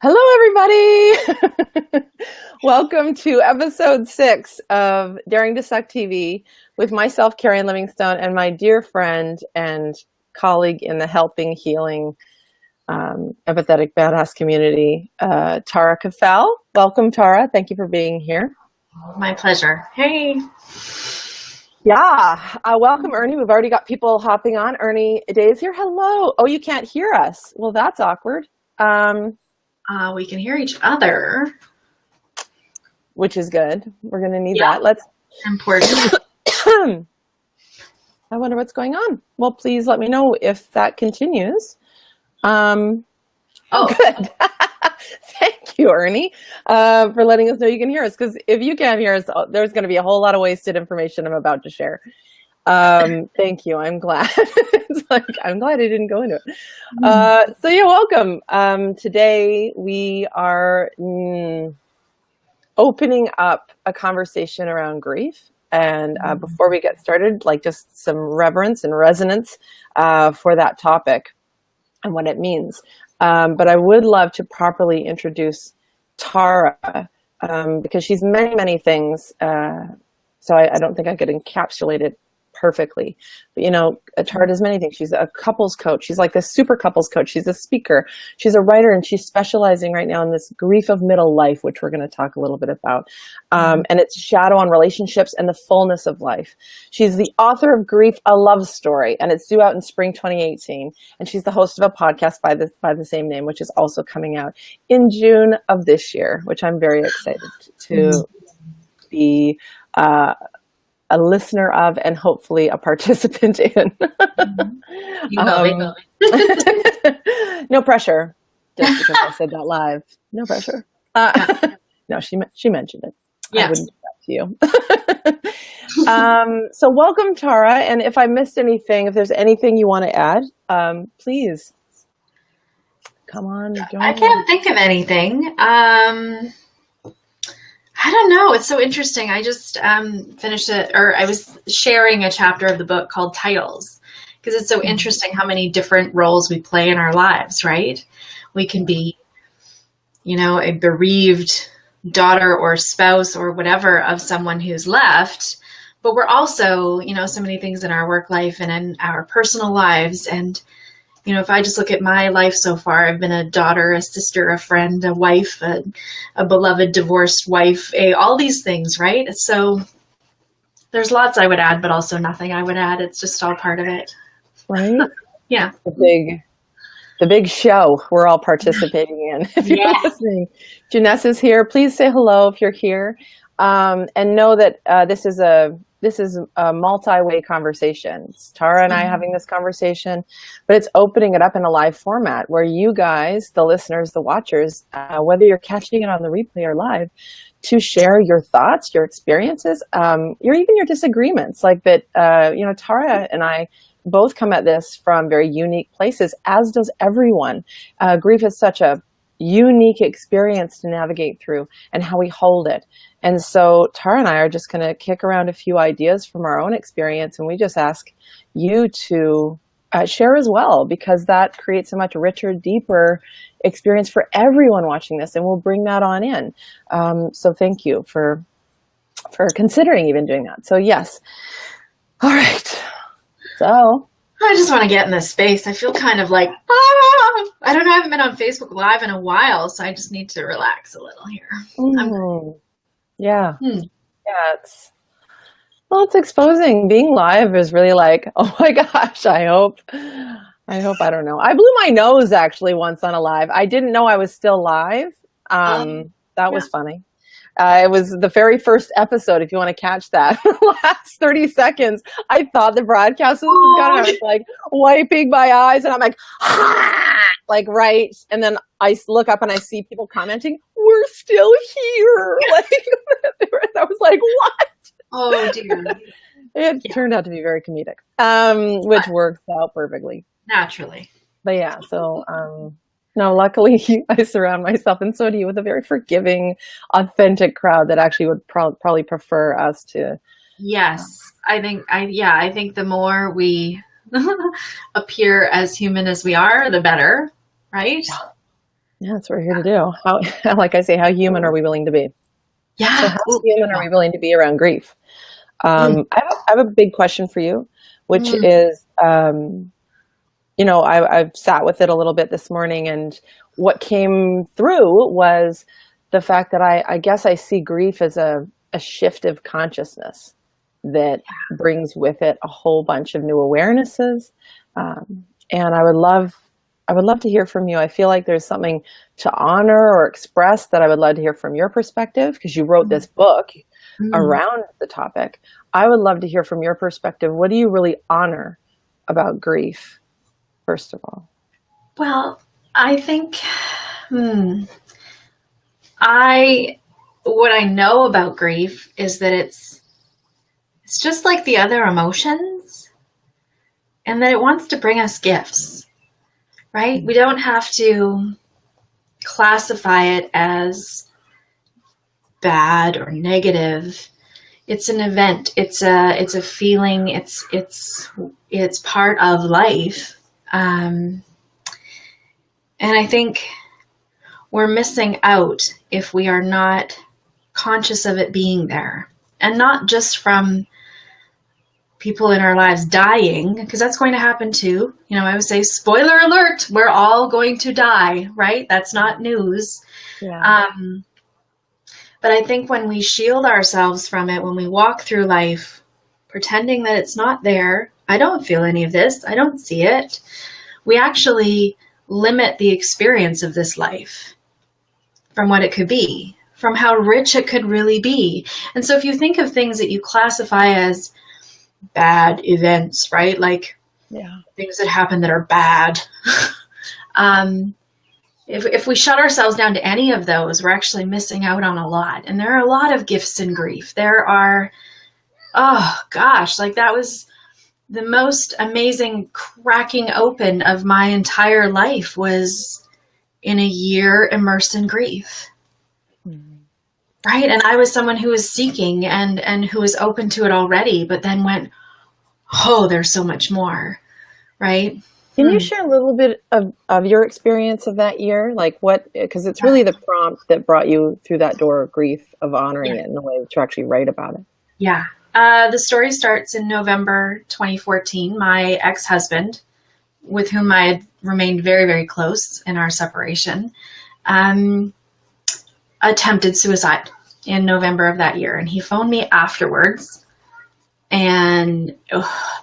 Hello, everybody. Welcome to episode 6 of Daring to Suck TV with myself, Keri-Anne Livingstone, and my dear friend and colleague in the helping, healing, empathetic badass community, Tara Caffelle. Welcome, Tara. Thank you for being here. My pleasure. Hey. Yeah. Welcome, Ernie. We've already got people hopping on. Ernie Day's here. Hello. Oh, you can't hear us. Well, that's awkward. We can hear each other, which is good. We're going to need that. Let's important. I wonder what's going on. Well, please let me know if that continues. Good. Thank you, Ernie, for letting us know you can hear us. Because if you can't hear us, there's going to be a whole lot of wasted information I'm about to share. Thank you. I'm glad. I'm glad I didn't go into it. So you're welcome. Today we are opening up a conversation around grief. And before we get started, just some reverence and resonance for that topic and what it means. But I would love to properly introduce Tara because she's many, many things. So I don't think I could encapsulate it perfectly. But Tara does many things. She's a couples coach. She's like this super couples coach. She's a speaker. She's a writer, and she's specializing right now in this grief of middle life, which we're going to talk a little bit about. And it's shadow on relationships and the fullness of life. She's the author of Grief, a Love Story, and it's due out in spring 2018. And she's the host of a podcast by the same name, which is also coming out in June of this year, which I'm very excited to be a listener of and hopefully a participant in. No pressure. Just because I said that live. No pressure. No, she mentioned it. Yes. I wouldn't do that to you. So welcome, Tara. And if I missed anything, if there's anything you want to add, please come on. I can't think of anything. I don't know. It's so interesting. I just finished it, or I was sharing a chapter of the book called Titles, because it's so interesting how many different roles we play in our lives, right? We can be, a bereaved daughter or spouse or whatever of someone who's left, but we're also, so many things in our work life and in our personal lives. And if I just look at my life so far, I've been a daughter, a sister, a friend, a wife, a beloved divorced wife, all these things, right? So there's lots I would add, but also nothing I would add. It's just all part of it. Right? Yeah. The big show we're all participating in. If you're listening, Janessa is here. Please say hello if you're here. And know that this is a multi-way conversation. It's Tara and I having this conversation, but it's opening it up in a live format where you guys, the listeners, the watchers, whether you're catching it on the replay or live, to share your thoughts, your experiences, even your disagreements. Tara and I both come at this from very unique places, as does everyone. Grief is such a unique experience to navigate through and how we hold it. And so Tara and I are just going to kick around a few ideas from our own experience, and we just ask you to share as well, because that creates a much richer, deeper experience for everyone watching this, and we'll bring that on in. So thank you for considering even doing that. So yes. All right. So I just want to get in this space. I feel kind of like, I don't know. I haven't been on Facebook Live in a while, so I just need to relax a little here. Yeah. Yeah. It's exposing. Being live is really like, oh my gosh, I hope, I don't know. I blew my nose actually once on a live. I didn't know I was still live. That was funny. It was the very first episode, if you want to catch that. Last 30 seconds, I thought the broadcast was done. I was like wiping my eyes, and I'm like, right. And then I look up and I see people commenting, "We're still here." I was like, what? Oh dear. It turned out to be very comedic, which works out perfectly. Naturally. But yeah, so no, luckily I surround myself, and so do you, with a very forgiving, authentic crowd that actually would probably prefer us to. Yes, I think the more we appear as human as we are, the better, right? Yeah, that's what we're here to do. How, like I say, how human are we willing to be? Yeah. So how human are we willing to be around grief? I have a big question for you, which is, I've sat with it a little bit this morning, and what came through was the fact that I guess I see grief as a shift of consciousness that brings with it a whole bunch of new awarenesses. And I would love to hear from you. I feel like there's something to honor or express that I would love to hear from your perspective, because you wrote this book around the topic. I would love to hear from your perspective. What do you really honor about grief, first of all? Well, I think what I know about grief is that it's just like the other emotions, and that it wants to bring us gifts, right? We don't have to classify it as bad or negative. It's an event. It's a feeling. It's part of life. And I think we're missing out if we are not conscious of it being there, and not just from people in our lives dying, because that's going to happen too. I would say, spoiler alert, we're all going to die, right? That's not news. Yeah. But I think when we shield ourselves from it, when we walk through life pretending that it's not there, I don't feel any of this, I don't see it, we actually limit the experience of this life from what it could be, from how rich it could really be. And so if you think of things that you classify as bad events, right? Like things that happen that are bad. If we shut ourselves down to any of those, we're actually missing out on a lot. And there are a lot of gifts in grief. There are, oh gosh, like that was the most amazing cracking open of my entire life, was in a year immersed in grief. Right? And I was someone who was seeking and who was open to it already, but then went, oh, there's so much more. Right? Can you share a little bit of your experience of that year? Like what, because it's really the prompt that brought you through that door of grief, of honoring it in a way to actually write about it. Yeah. The story starts in November 2014. My ex-husband, with whom I had remained very, very close in our separation, attempted suicide in November of that year. And he phoned me afterwards, and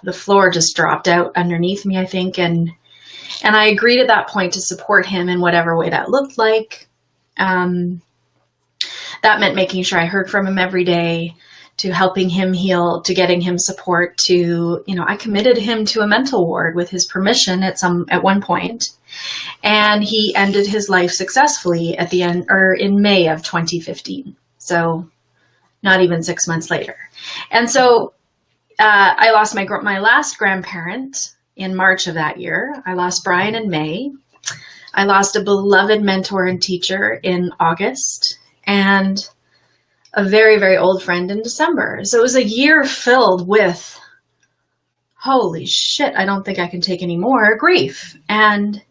the floor just dropped out underneath me, I think. And I agreed at that point to support him in whatever way that looked like. That meant making sure I heard from him every day, to helping him heal, to getting him support, to, I committed him to a mental ward with his permission at one point. And he ended his life successfully at the end, or in May of 2015. So not even 6 months later. And so I lost my last grandparent in March of that year. I lost Brian in May. I lost a beloved mentor and teacher in August, and a very, very old friend in December. So it was a year filled with, holy shit, I don't think I can take any more grief. And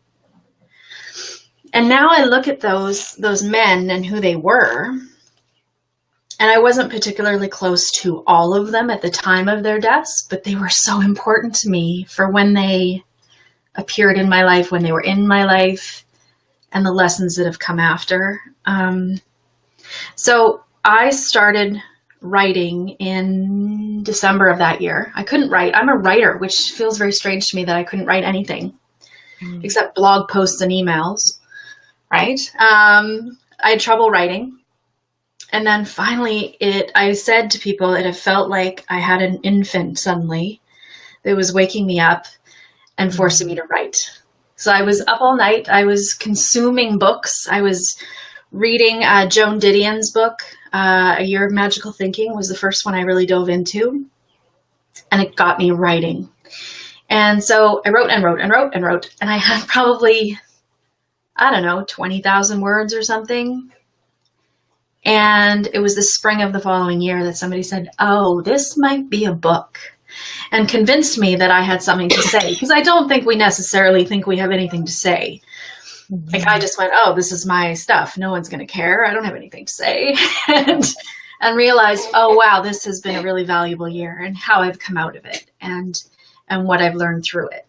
now I look at those men and who they were, and I wasn't particularly close to all of them at the time of their deaths, but they were so important to me for when they appeared in my life, when they were in my life, and the lessons that have come after. So I started writing in December of that year. I couldn't write. I'm a writer, which feels very strange to me that I couldn't write anything except blog posts and emails, right? I had trouble writing. And then finally, I said to people, it had felt like I had an infant suddenly that was waking me up and forcing me to write. So I was up all night. I was consuming books. I was reading Joan Didion's book, A Year of Magical Thinking was the first one I really dove into. And it got me writing. And so I wrote and wrote and wrote and wrote. And I had probably, 20,000 words or something. And it was the spring of the following year that somebody said, oh, this might be a book, and convinced me that I had something to say, because I don't think we necessarily think we have anything to say. Like I just went, oh, this is my stuff. No one's going to care. I don't have anything to say. and realized, oh, wow, this has been a really valuable year and how I've come out of it and what I've learned through it.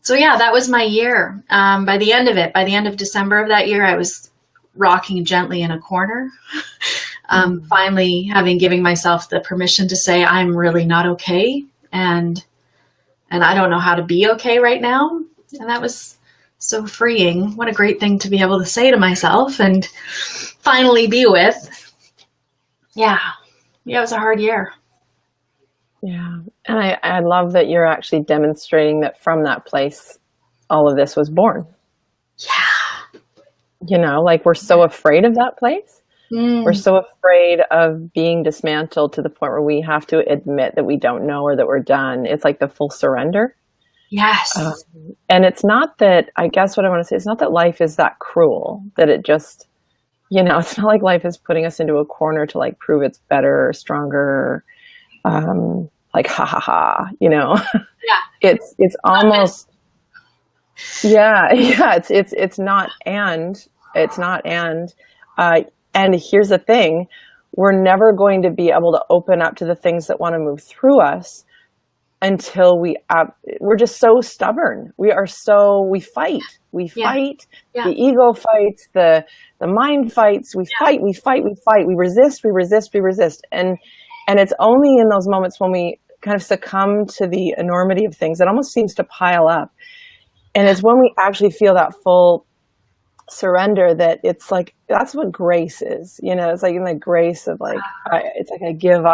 So yeah, that was my year. By the end of December of that year, I was rocking gently in a corner. Finally giving myself the permission to say, I'm really not okay. And I don't know how to be okay right now. And that was so freeing. What a great thing to be able to say to myself and finally be with. Yeah, it was a hard year. Yeah. And I love that you're actually demonstrating that from that place, all of this was born. Yeah. You know, like we're so afraid of that place. We're so afraid of being dismantled to the point where we have to admit that we don't know or that we're done. It's like the full surrender. Yes. And it's not that, I guess what I want to say, it's not that life is that cruel, that it just, you know, it's not like life is putting us into a corner to like prove it's better or stronger, like, ha ha ha, you know. Yeah. It's almost, it's not and here's the thing, we're never going to be able to open up to the things that want to move through us until we're just so stubborn. We fight. The ego fights, the mind fights, we fight, we resist. And it's only in those moments when we kind of succumb to the enormity of things, it almost seems to pile up. And it's when we actually feel that full surrender that it's like, that's what grace is, you know. It's like in the grace of like, it's like I give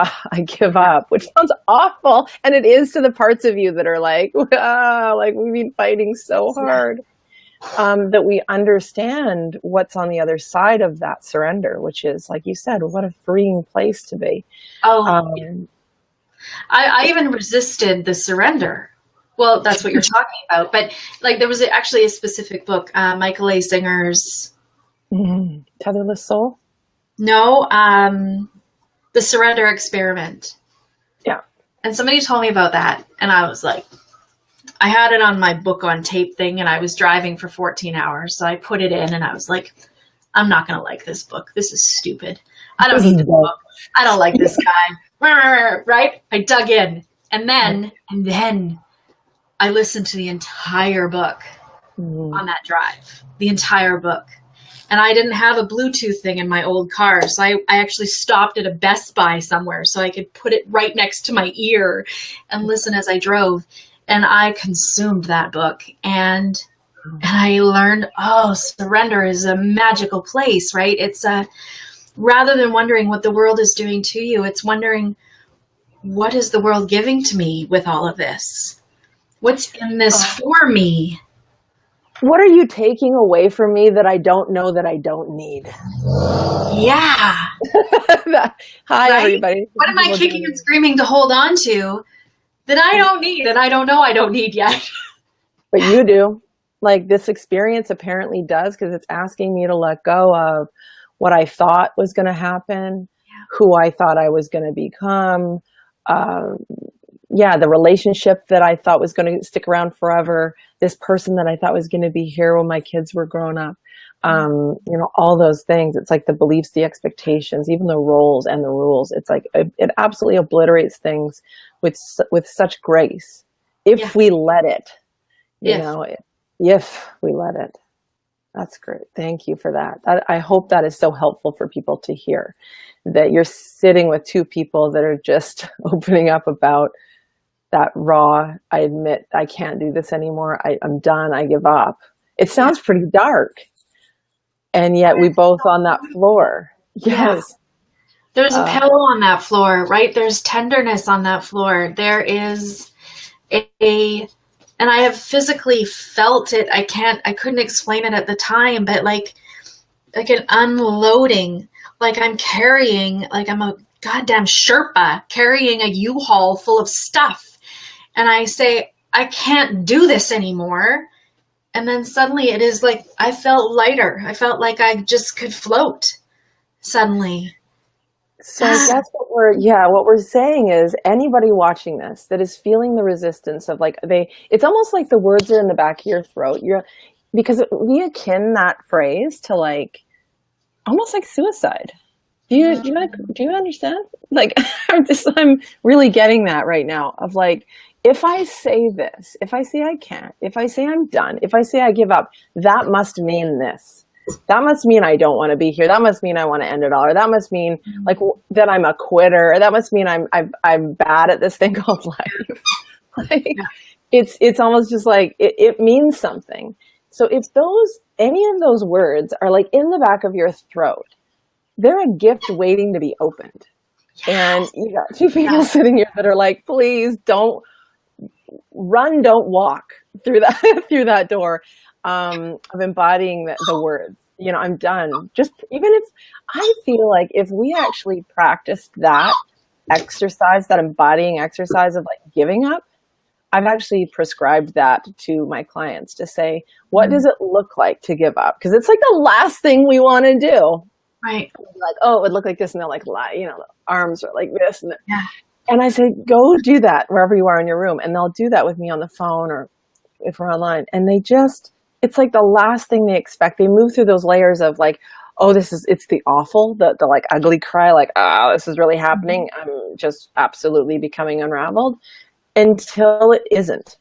up, which sounds awful, and it is to the parts of you that are like, like we've been fighting so hard, that we understand what's on the other side of that surrender, which is, like you said, what a freeing place to be. I even resisted the surrender. Well, that's what you're talking about. But like there was actually a specific book, Michael A. Singer's Tetherless Soul? No, The Surrender Experiment. Yeah. And somebody told me about that. And I was like, I had it on my book on tape thing and I was driving for 14 hours. So I put it in and I was like, I'm not going to like this book. This is stupid. I don't need this book. I don't like this guy. Right? I dug in. And then I listened to the entire book on that drive, the entire book. And I didn't have a Bluetooth thing in my old car. So I actually stopped at a Best Buy somewhere so I could put it right next to my ear and listen as I drove. And I consumed that book. And I learned, surrender is a magical place, right? It's rather than wondering what the world is doing to you, it's wondering, what is the world giving to me with all of this? What's in this for me? What are you taking away from me that I don't know that I don't need? Yeah. Hi, right? Everybody. What am I kicking and screaming to hold on to that I don't need, that I don't know I don't need yet? But you do. Like this experience apparently does, because it's asking me to let go of what I thought was going to happen, who I thought I was going to become, the relationship that I thought was going to stick around forever, this person that I thought was going to be here when my kids were grown up, all those things. It's like the beliefs, the expectations, even the roles and the rules. It's like it absolutely obliterates things with such grace if we let it. If we let it. That's great. Thank you for that. I hope that is so helpful for people to hear, that you're sitting with two people that are just opening up about that raw, I admit I can't do this anymore. I'm done. I give up. It sounds pretty dark. And yet we both on that floor. Yes. There's a pillow on that floor, right? There's tenderness on that floor. There is and I have physically felt it. I couldn't explain it at the time, but like an unloading, like I'm carrying, like I'm a goddamn Sherpa carrying a U-Haul full of stuff. And I say, I can't do this anymore. And then suddenly it is like, I felt lighter. I felt like I just could float suddenly. So I guess what we're saying is, anybody watching this that is feeling the resistance of it's almost like the words are in the back of your throat. because we akin that phrase to like, almost like suicide. Do you understand? Like, I'm really getting that right now of like, if I say this, if I say I can't, if I say I'm done, if I say I give up, that must mean this. That must mean I don't want to be here. That must mean I want to end it all. Or that must mean like that I'm a quitter. Or that must mean I'm bad at this thing called life. Like, it's almost just like it means something. So if any of those words are like in the back of your throat, they're a gift waiting to be opened. Yes. And you got two people sitting here that are like, please don't run, don't walk through that door of embodying the words. You know, I'm done. Just even if I feel like if we actually practiced that exercise, that embodying exercise of like giving up, I've actually prescribed that to my clients to say, what does it look like to give up? Because it's like the last thing we want to do. Right. Like, oh, it would look like this. And they'll like lie, you know, the arms are like this. And I say, go do that wherever you are in your room. And they'll do that with me on the phone or if we're online. And it's like the last thing they expect. They move through those layers of like, oh, it's the awful, the like ugly cry, like, oh, this is really happening. I'm just absolutely becoming unraveled until it isn't,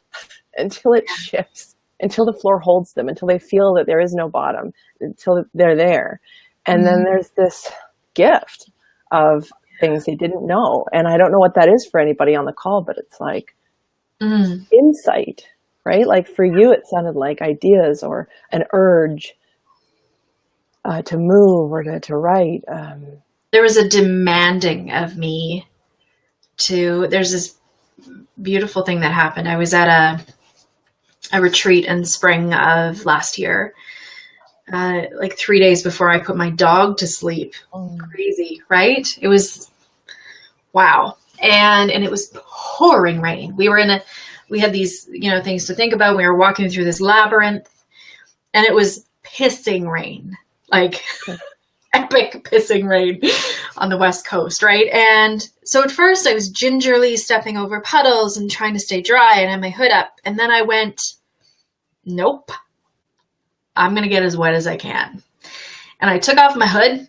until it shifts, until the floor holds them, until they feel that there is no bottom, until they're there. And then there's this gift of things they didn't know. And I don't know what that is for anybody on the call, but it's like insight, right? Like for you, it sounded like ideas or an urge to move or to write. There was a demanding of me there's this beautiful thing that happened. I was at a retreat in spring of last year. Like 3 days before I put my dog to sleep. Crazy, right? It was, wow. And it was pouring rain. We had these, things to think about. We were walking through this labyrinth and it was pissing rain, like epic pissing rain on the West Coast, right? And so at first I was gingerly stepping over puddles and trying to stay dry and had my hood up. And then I went, nope. I'm going to get as wet as I can. And I took off my hood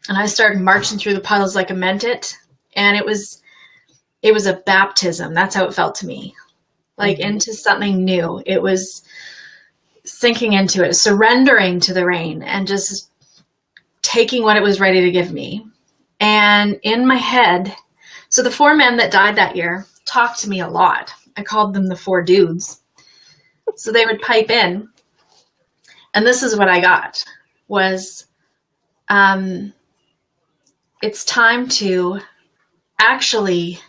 and I started marching through the puddles like I meant it. And it was a baptism. That's how it felt to me. Like into something new. It was sinking into it, surrendering to the rain and just taking what it was ready to give me. And in my head, so the 4 men that died that year talked to me a lot. I called them the 4 dudes. So they would pipe in. And this is what I got was, it's time to actually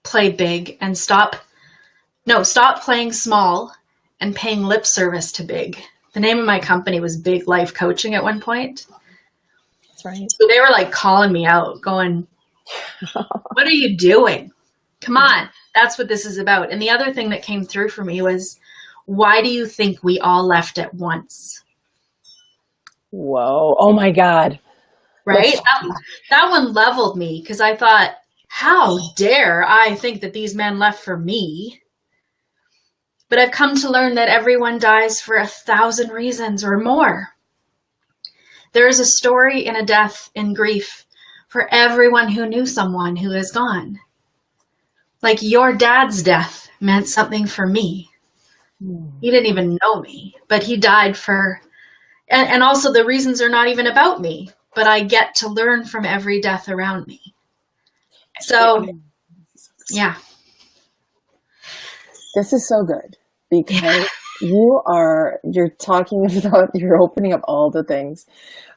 play big and stop playing small and paying lip service to big. The name of my company was Big Life Coaching at one point. That's right. So they were like calling me out going, what are you doing? Come on. That's what this is about. And the other thing that came through for me was, why do you think we all left at once? Whoa. Oh my God. Right? That one leveled me because I thought, how dare I think that these men left for me? But I've come to learn that everyone dies for 1,000 reasons or more. There is a story in a death, in grief, for everyone who knew someone who is gone. Like your dad's death meant something for me. He didn't even know me, but he died for... And also the reasons are not even about me, but I get to learn from every death around me. So, yeah. This is so good because you're talking about, you're opening up all the things.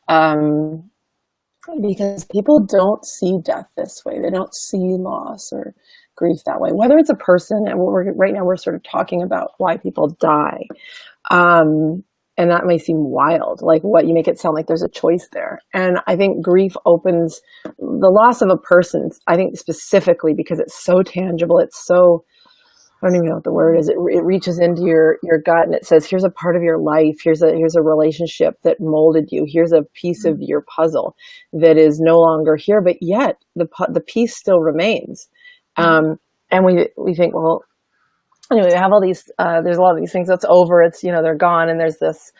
Because people don't see death this way. They don't see loss or grief that way, whether it's a person, and right now we're sort of talking about why people die. And that may seem wild, like what you make it sound like there's a choice there. And I think grief opens the loss of a person, I think specifically because it's so tangible. It's so, I don't even know what the word is. It reaches into your gut and it says, here's a part of your life. Here's a relationship that molded you. Here's a piece of your puzzle that is no longer here, but yet the piece still remains. And we think, well, anyway, we have all these, there's a lot of these things that's over. It's, they're gone. And there's this,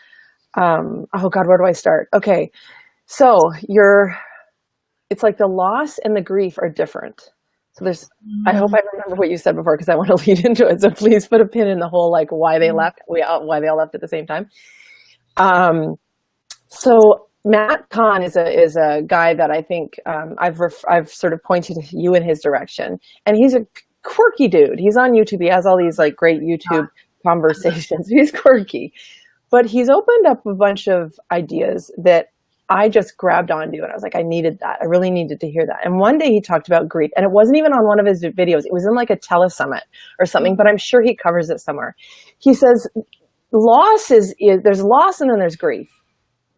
oh God, where do I start? Okay. So it's like the loss and the grief are different. So I hope I remember what you said before, because I want to lead into it. So please put a pin in the whole, like, why they left, why they all left at the same time. So Matt Kahn is a guy that I think I've sort of pointed you in his direction, and he's a quirky dude. He's on YouTube. He has all these like great YouTube conversations. He's quirky, but he's opened up a bunch of ideas that I just grabbed onto, and I was like, I needed that. I really needed to hear that. And one day he talked about grief, and it wasn't even on one of his videos. It was in like a telesummit or something, but I'm sure he covers it somewhere. He says loss there's loss and then there's grief.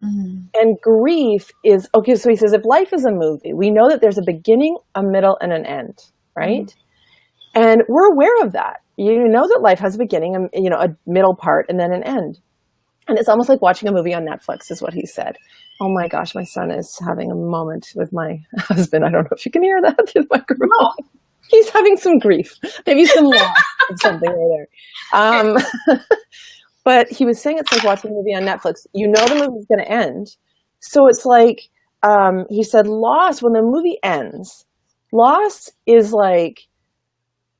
Mm-hmm. And grief is, okay, so he says, if life is a movie, we know that there's a beginning, a middle, and an end, right? Mm-hmm. And we're aware of that. You know that life has a beginning, a middle part, and then an end. And it's almost like watching a movie on Netflix, is what he said. Oh my gosh, my son is having a moment with my husband. I don't know if you can hear that through the microphone. No. He's having some grief, maybe some loss of something right there. But he was saying it's like watching a movie on Netflix. You know the movie's going to end. So it's like, he said, loss, when the movie ends, loss is like,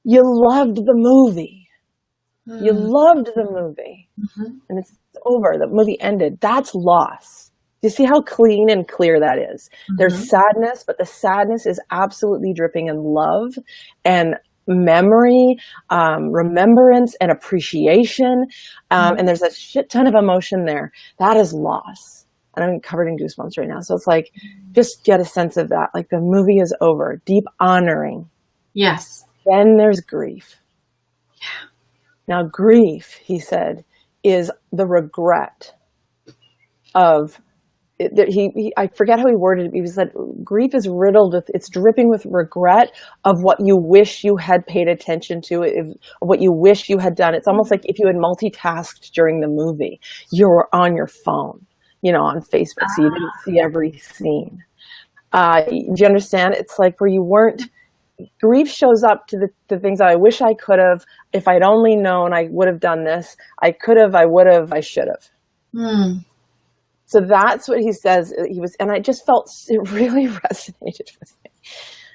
you loved the movie. You loved the movie. Mm-hmm. And it's over. The movie ended. That's loss. You see how clean and clear that is? Mm-hmm. There's sadness, but the sadness is absolutely dripping in love and memory, remembrance, and appreciation. And there's a shit ton of emotion there. That is loss. And I'm covered in goosebumps right now. So it's like, just get a sense of that. Like the movie is over. Deep honoring. Yes. Then there's grief. Yeah. Now grief, he said, is the regret of I forget how he worded it. He said grief is riddled with, it's dripping with regret of what you wish you had paid attention to, what you wish you had done. It's almost like if you had multitasked during the movie, you were on your phone, on Facebook, so you didn't see every scene. Do you understand? It's like where you weren't, grief shows up to the things that I wish I could have, if I'd only known I would have done this, I could have, I would have, I should have. So that's what he says. And I just felt it really resonated with me.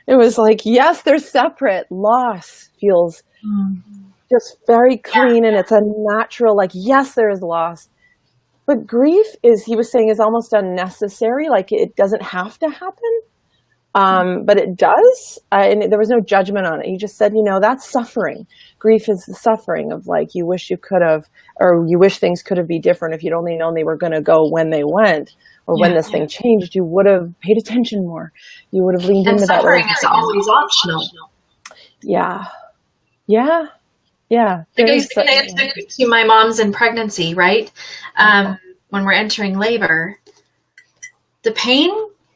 It was like, yes, they're separate. Loss feels just very clean, and it's a natural, like, yes, there is loss. But grief he was saying, is almost unnecessary. Like it doesn't have to happen. But it does. And there was no judgment on it. He just said, that's suffering. Grief is the suffering of like, you wish you could have, or you wish things could have been different. If you'd only known they were going to go when they went, or when this thing changed, you would have paid attention more. You would have leaned into that. Suffering is always optional. Yeah. Yeah. Yeah. Like I used to say it to my moms in pregnancy, right? When we're entering labor, the pain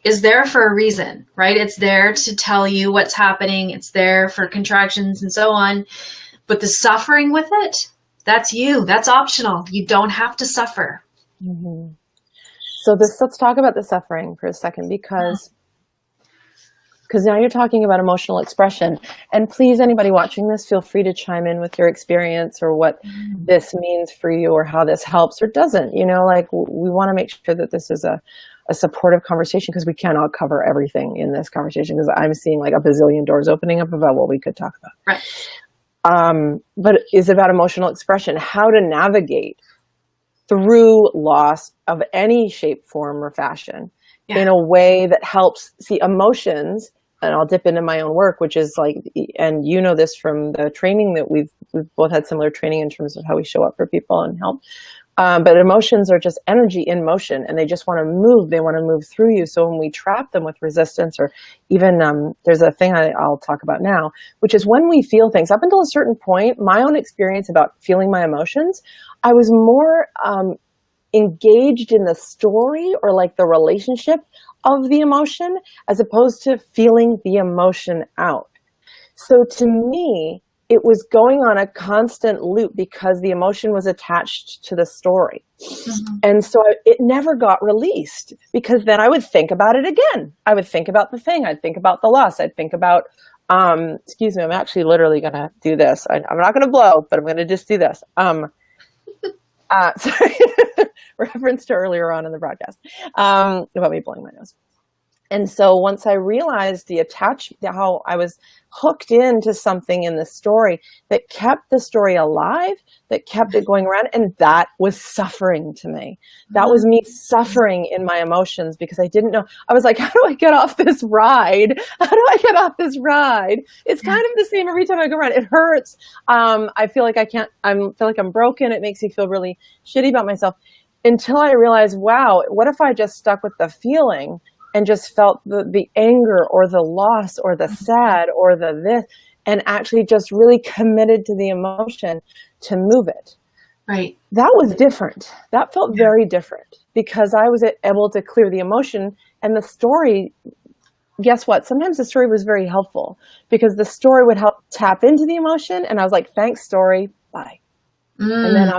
is there for a reason, right? It's there to tell you what's happening. It's there for contractions and so on. But the suffering with it, that's you. That's optional. You don't have to suffer. Mm-hmm. So let's talk about the suffering for a second, because now you're talking about emotional expression. And please, anybody watching this, feel free to chime in with your experience or what this means for you, or how this helps or doesn't. Like we want to make sure that this is a supportive conversation, because we cannot cover everything in this conversation, because I'm seeing like a bazillion doors opening up about what we could talk about. Right. But it's about emotional expression, how to navigate through loss of any shape, form, or fashion in a way that helps see emotions. And I'll dip into my own work, which is like, and this from the training that we've both had similar training in terms of how we show up for people and help. But emotions are just energy in motion, and they just want to move. They want to move through you. So when we trap them with resistance, or even there's a thing I'll talk about now, which is when we feel things. Up until a certain point, my own experience about feeling my emotions, I was more engaged in the story or like the relationship of the emotion, as opposed to feeling the emotion out. So to me, it was going on a constant loop because the emotion was attached to the story. Mm-hmm. And so it never got released, because then I would think about it again. I would think about the thing. I'd think about the loss. I'd think about Excuse me, I'm actually literally going to do this. I'm not going to blow, but I'm going to just do this. Sorry, reference to earlier on in the broadcast, about me blowing my nose. And so once I realized how I was hooked into something in the story that kept the story alive, that kept it going around, and that was suffering to me. That was me suffering in my emotions because I didn't know. I was like, how do I get off this ride? How do I get off this ride? It's kind of the same every time I go around. It hurts. I feel like I feel like I'm broken. It makes me feel really shitty about myself until I realized, wow, what if I just stuck with the feeling and just felt the anger or the loss or the sad or the this, and actually just really committed to the emotion to move it. Right. That was different. That felt very different because I was able to clear the emotion, and the story, guess what? Sometimes the story was very helpful because the story would help tap into the emotion, and I was like, thanks, story, bye. And then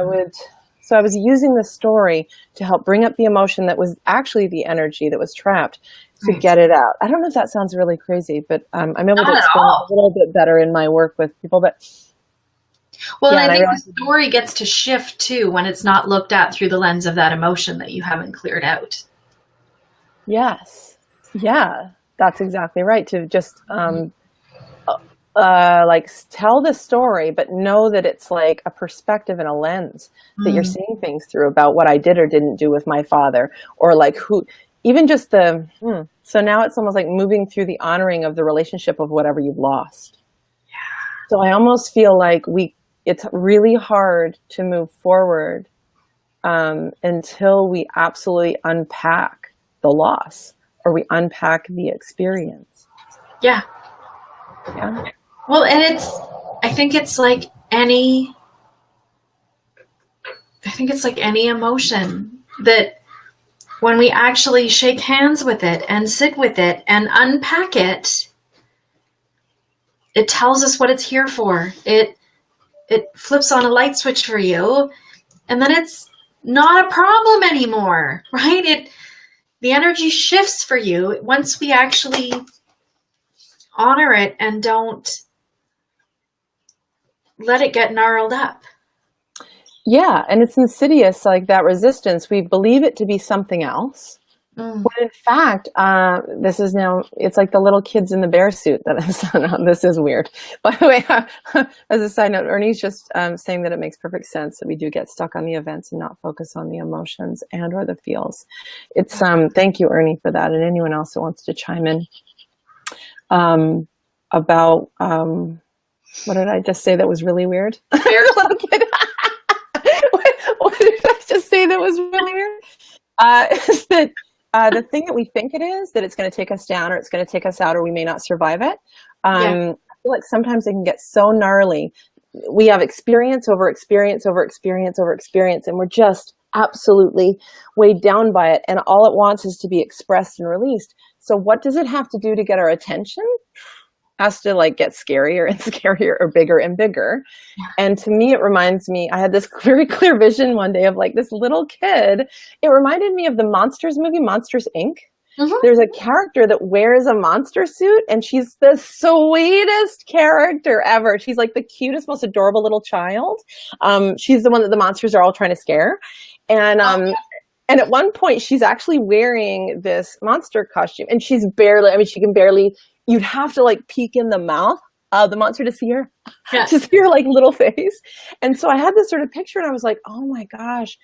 so I was using the story to help bring up the emotion that was actually the energy that was trapped to get it out. I don't know if that sounds really crazy, but I'm able to explain it a little bit better in my work with people. But I think the story gets to shift too when it's not looked at through the lens of that emotion that you haven't cleared out. Yes. Yeah, that's exactly right. To just like tell the story, but know that it's like a perspective and a lens that you're seeing things through about what I did or didn't do with my father, or like even just so now it's almost like moving through the honoring of the relationship of whatever you've lost. Yeah. So I almost feel like it's really hard to move forward until we absolutely unpack the loss or we unpack the experience. Yeah. Yeah. Well, and I think it's like any emotion that when we actually shake hands with it and sit with it and unpack it, it tells us what it's here for. It flips on a light switch for you, and then it's not a problem anymore, right? The energy shifts for you once we actually honor it and don't let it get gnarled up. Yeah, and it's insidious, like that resistance. We believe it to be something else. When in fact, it's like the little kids in the bear suit this is weird. By the way, as a side note, Ernie's just saying that it makes perfect sense that we do get stuck on the events and not focus on the emotions and or the feels. It's thank you, Ernie, for that, and anyone else that wants to chime in about what did I just say that was really weird? Little kid. What did I just say that was really weird? Is that the thing that we think it is, that it's going to take us down or it's going to take us out or we may not survive it. I feel like sometimes it can get so gnarly. We have experience over experience over experience over experience, and we're just absolutely weighed down by it. And all it wants is to be expressed and released. So what does it have to do to get our attention? Has to like get scarier and scarier or bigger and bigger. And to me, it reminds me, I had this very clear vision one day of like this little kid. It reminded me of the Monsters movie, Monsters, Inc. There's a character that wears a monster suit, and she's the sweetest character ever. She's like the cutest, most adorable little child. She's the one that the monsters are all trying to scare. And at one point, she's actually wearing this monster costume, and she can barely, you'd have to like peek in the mouth of the monster to see her, to see her like little face. And so I had this sort of picture, and I was like, oh my gosh,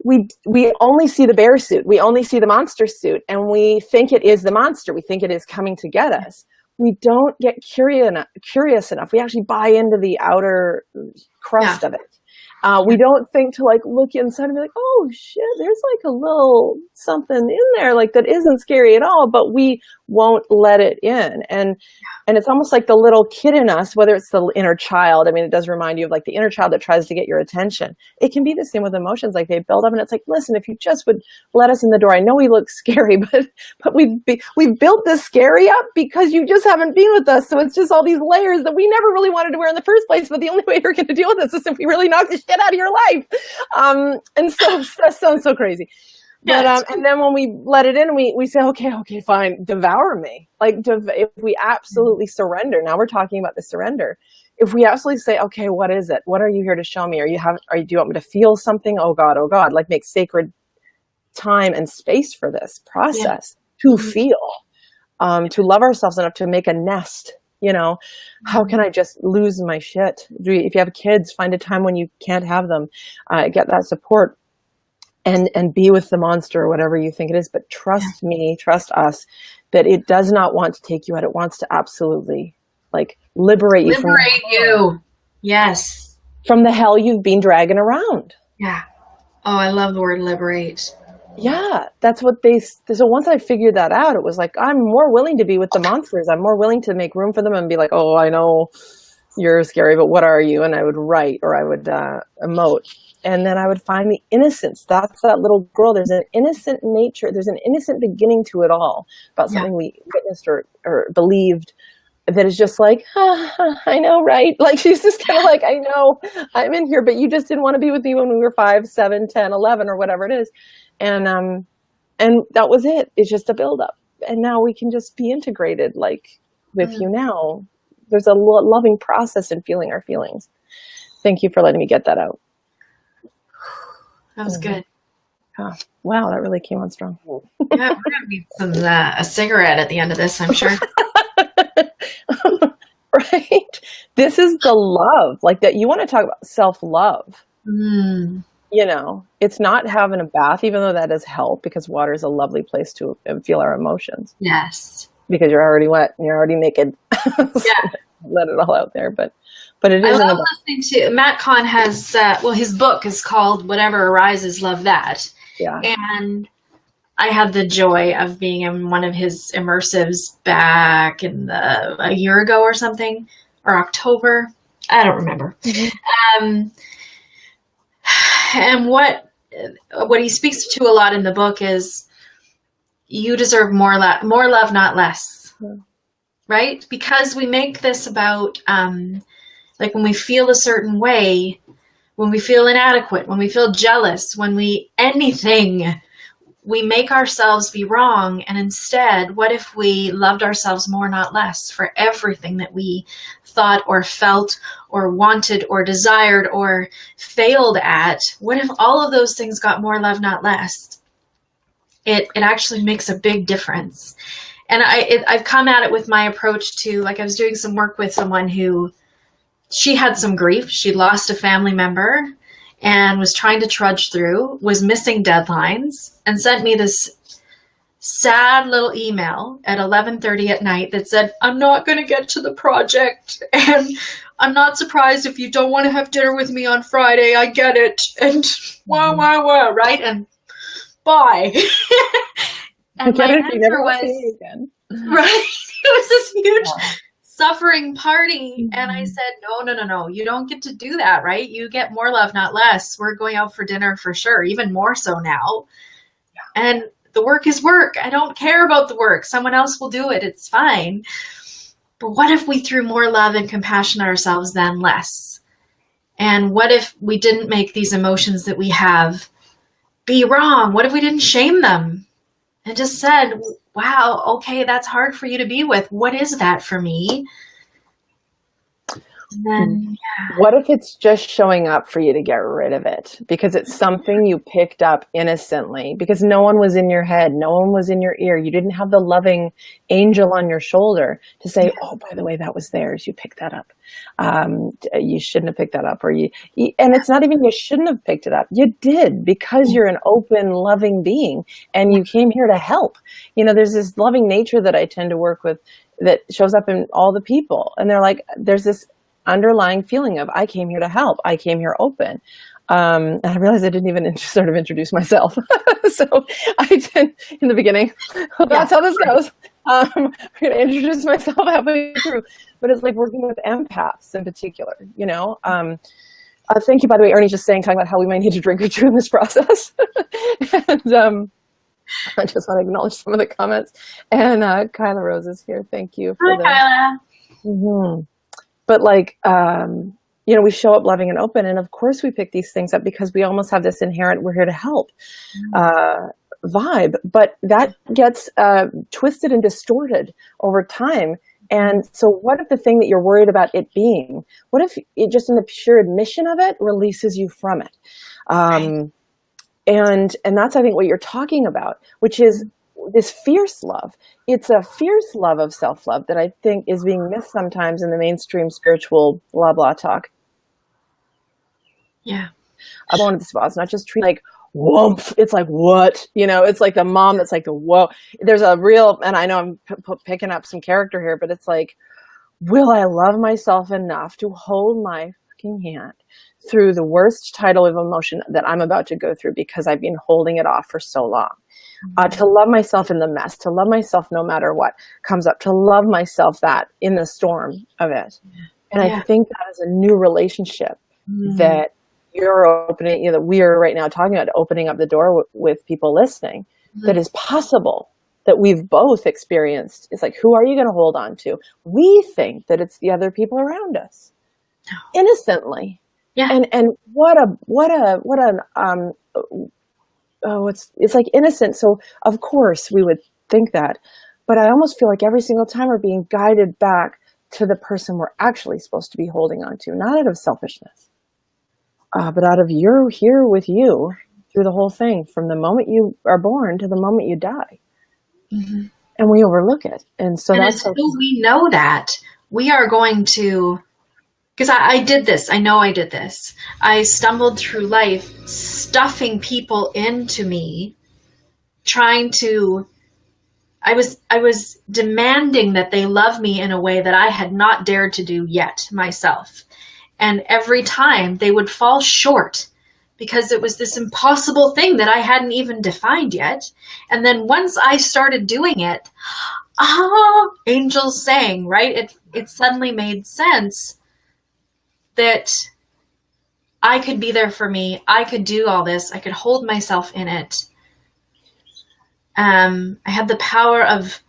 we only see the bear suit. We only see the monster suit, and we think it is the monster. We think it is coming to get us. We don't get curious enough. We actually buy into the outer crust of it. We don't think to like look inside and be like, oh shit, there's like a little something in there like that isn't scary at all, but we won't let it in. And it's almost like the little kid in us, whether it's the inner child. I mean, it does remind you of like the inner child that tries to get your attention. It can be the same with emotions. Like they build up, and it's like, listen, if you just would let us in the door. I know we look scary, but we've built this scary up because you just haven't been with us. So it's just all these layers that we never really wanted to wear in the first place. But the only way you're going to deal with this is if we really knock the shit out of your life. And so that sounds so crazy. But and then when we let it in, we say, okay, fine, devour me. Like if we absolutely surrender, now we're talking about the surrender. If we absolutely say, okay, what is it? What are you here to show me? Do you want me to feel something? Oh God, like make sacred time and space for this process to feel, to love ourselves enough to make a nest. How can I just lose my shit? If you have kids, find a time when you can't have them, get that support. And be with the monster or whatever you think it is, but trust me, trust us, that it does not want to take you out. It wants to absolutely liberate you. Liberate you. Yes. From the hell you've been dragging around. Yeah. Oh, I love the word liberate. Yeah. That's what so once I figured that out, it was like, I'm more willing to be with the monsters. I'm more willing to make room for them and be like, oh, I know you're scary, but what are you? And I would write, or I would emote. And then I would find the innocence. That's that little girl. There's an innocent nature. There's an innocent beginning to it all about something we witnessed or believed that is just like, I know, right? Like she's just kind of like, I know I'm in here, but you just didn't want to be with me when we were 5, 7, 10, 11 or whatever it is. And that was it. It's just a buildup. And now we can just be integrated with you now. There's a loving process in feeling our feelings. Thank you for letting me get that out. That was good. Oh, wow, that really came on strong. Yeah, we're going to need a cigarette at the end of this, I'm sure. Right? This is the love. Like that, you want to talk about self-love. It's not having a bath, even though that does help, because water is a lovely place to feel our emotions. Yes. Because you're already wet and you're already naked. Let it all out there. But it is. I love listening to Matt Kahn has, his book is called Whatever Arises, Love That. Yeah. And I had the joy of being in one of his immersives back in a year ago or something, or October. I don't remember. And what he speaks to a lot in the book is you deserve more love, not less. Right? Because we make this about, when we feel a certain way, when we feel inadequate, when we feel jealous, anything, we make ourselves be wrong. And instead, what if we loved ourselves more, not less, for everything that we thought or felt or wanted or desired or failed at? What if all of those things got more love, not less? It actually makes a big difference. And I've come at it with my approach to, I was doing some work with someone who, she had some grief. She lost a family member and was trying to trudge through, was missing deadlines, and sent me this sad little email at 11:30 at night that said, I'm not going to get to the project, and I'm not surprised if you don't want to have dinner with me on Friday. I get it. And wah, right? And bye. And my answer was, right? It was this huge suffering party. And I said, no, you don't get to do that, right? You get more love, not less. We're going out for dinner for sure, even more so now. And the work is work. I don't care about the work. Someone else will do it. It's fine. But what if we threw more love and compassion at ourselves than less? And what if we didn't make these emotions that we have be wrong? What if we didn't shame them and just said, wow, okay, that's hard for you to be with. What is that for me? And then, what if it's just showing up for you to get rid of it? Because it's something you picked up innocently, because no one was in your head. No one was in your ear. You didn't have the loving angel on your shoulder to say, oh, by the way, that was theirs. You picked that up. You shouldn't have picked that up. And it's not even you shouldn't have picked it up. You did, because you're an open, loving being and you came here to help. There's this loving nature that I tend to work with that shows up in all the people. And they're like, there's this underlying feeling of, I came here to help. I came here open. And I realized I didn't even sort of introduce myself. So I did in the beginning. Well, that's how this goes. I'm going to introduce myself halfway through. But it's like working with empaths in particular, Thank you, by the way, Ernie's just talking about how we might need to drink or two in this process. And I just want to acknowledge some of the comments. And Kyla Rose is here. Thank you for Kyla. Mm-hmm. But we show up loving and open. And of course we pick these things up because we almost have this inherent, we're here to help vibe, but that gets twisted and distorted over time. And so what if the thing that you're worried about it being, what if it just in the pure admission of it releases you from it? And that's, I think, what you're talking about, which is this fierce love. It's a fierce love of self-love that I think is being missed sometimes in the mainstream spiritual blah, blah talk. Yeah. I wanted this boss, not just treat like, whoomp. It's like, what? You know, it's like the mom that's like the whoa. There's a real, and I know I'm picking up some character here, but it's like, will I love myself enough to hold my fucking hand through the worst tidal of emotion that I'm about to go through because I've been holding it off for so long? To love myself in the mess, to love myself no matter what comes up, to love myself that in the storm of it. And I think that is a new relationship that you're opening, that we are right now talking about, opening up the door with people listening, that is possible, that we've both experienced. It's like, who are you going to hold on to? We think that it's the other people around us, innocently. Yeah. And it's like innocent. So of course we would think that, but I almost feel like every single time we're being guided back to the person we're actually supposed to be holding on to, not out of selfishness, but out of you're here with you through the whole thing, from the moment you are born to the moment you die. And we overlook it. And so that's until we know that, we are going to, because I did this. I know I did this. I stumbled through life stuffing people into me, I was demanding that they love me in a way that I had not dared to do yet myself. And every time they would fall short because it was this impossible thing that I hadn't even defined yet. And then once I started doing it, angels sang, right? It suddenly made sense that I could be there for me. I could do all this. I could hold myself in it. I had the power of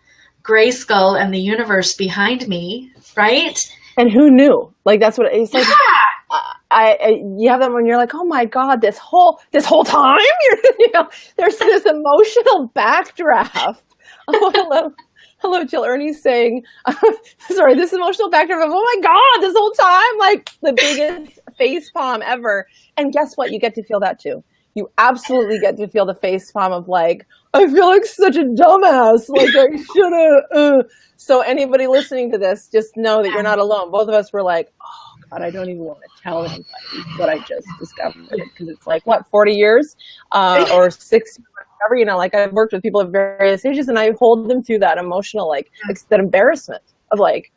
Grayskull and the universe behind me, right? And who knew? Like, that's what it's like. You have that when you're like, oh my God, this whole time, there's this emotional backdraft. Oh, hello, Jill. Ernie's saying, sorry, this emotional backdraft of, oh my God, this whole time, like the biggest face palm ever. And guess what? You get to feel that too. You absolutely get to feel the face palm of like, I feel like such a dumbass. Like I should have. So anybody listening to this, just know that you're not alone. Both of us were like, oh God, I don't even want to tell anybody what I just discovered. Because it's like, what, 40 years or 60, whatever, like I've worked with people at various ages and I hold them through that emotional, like that embarrassment of like,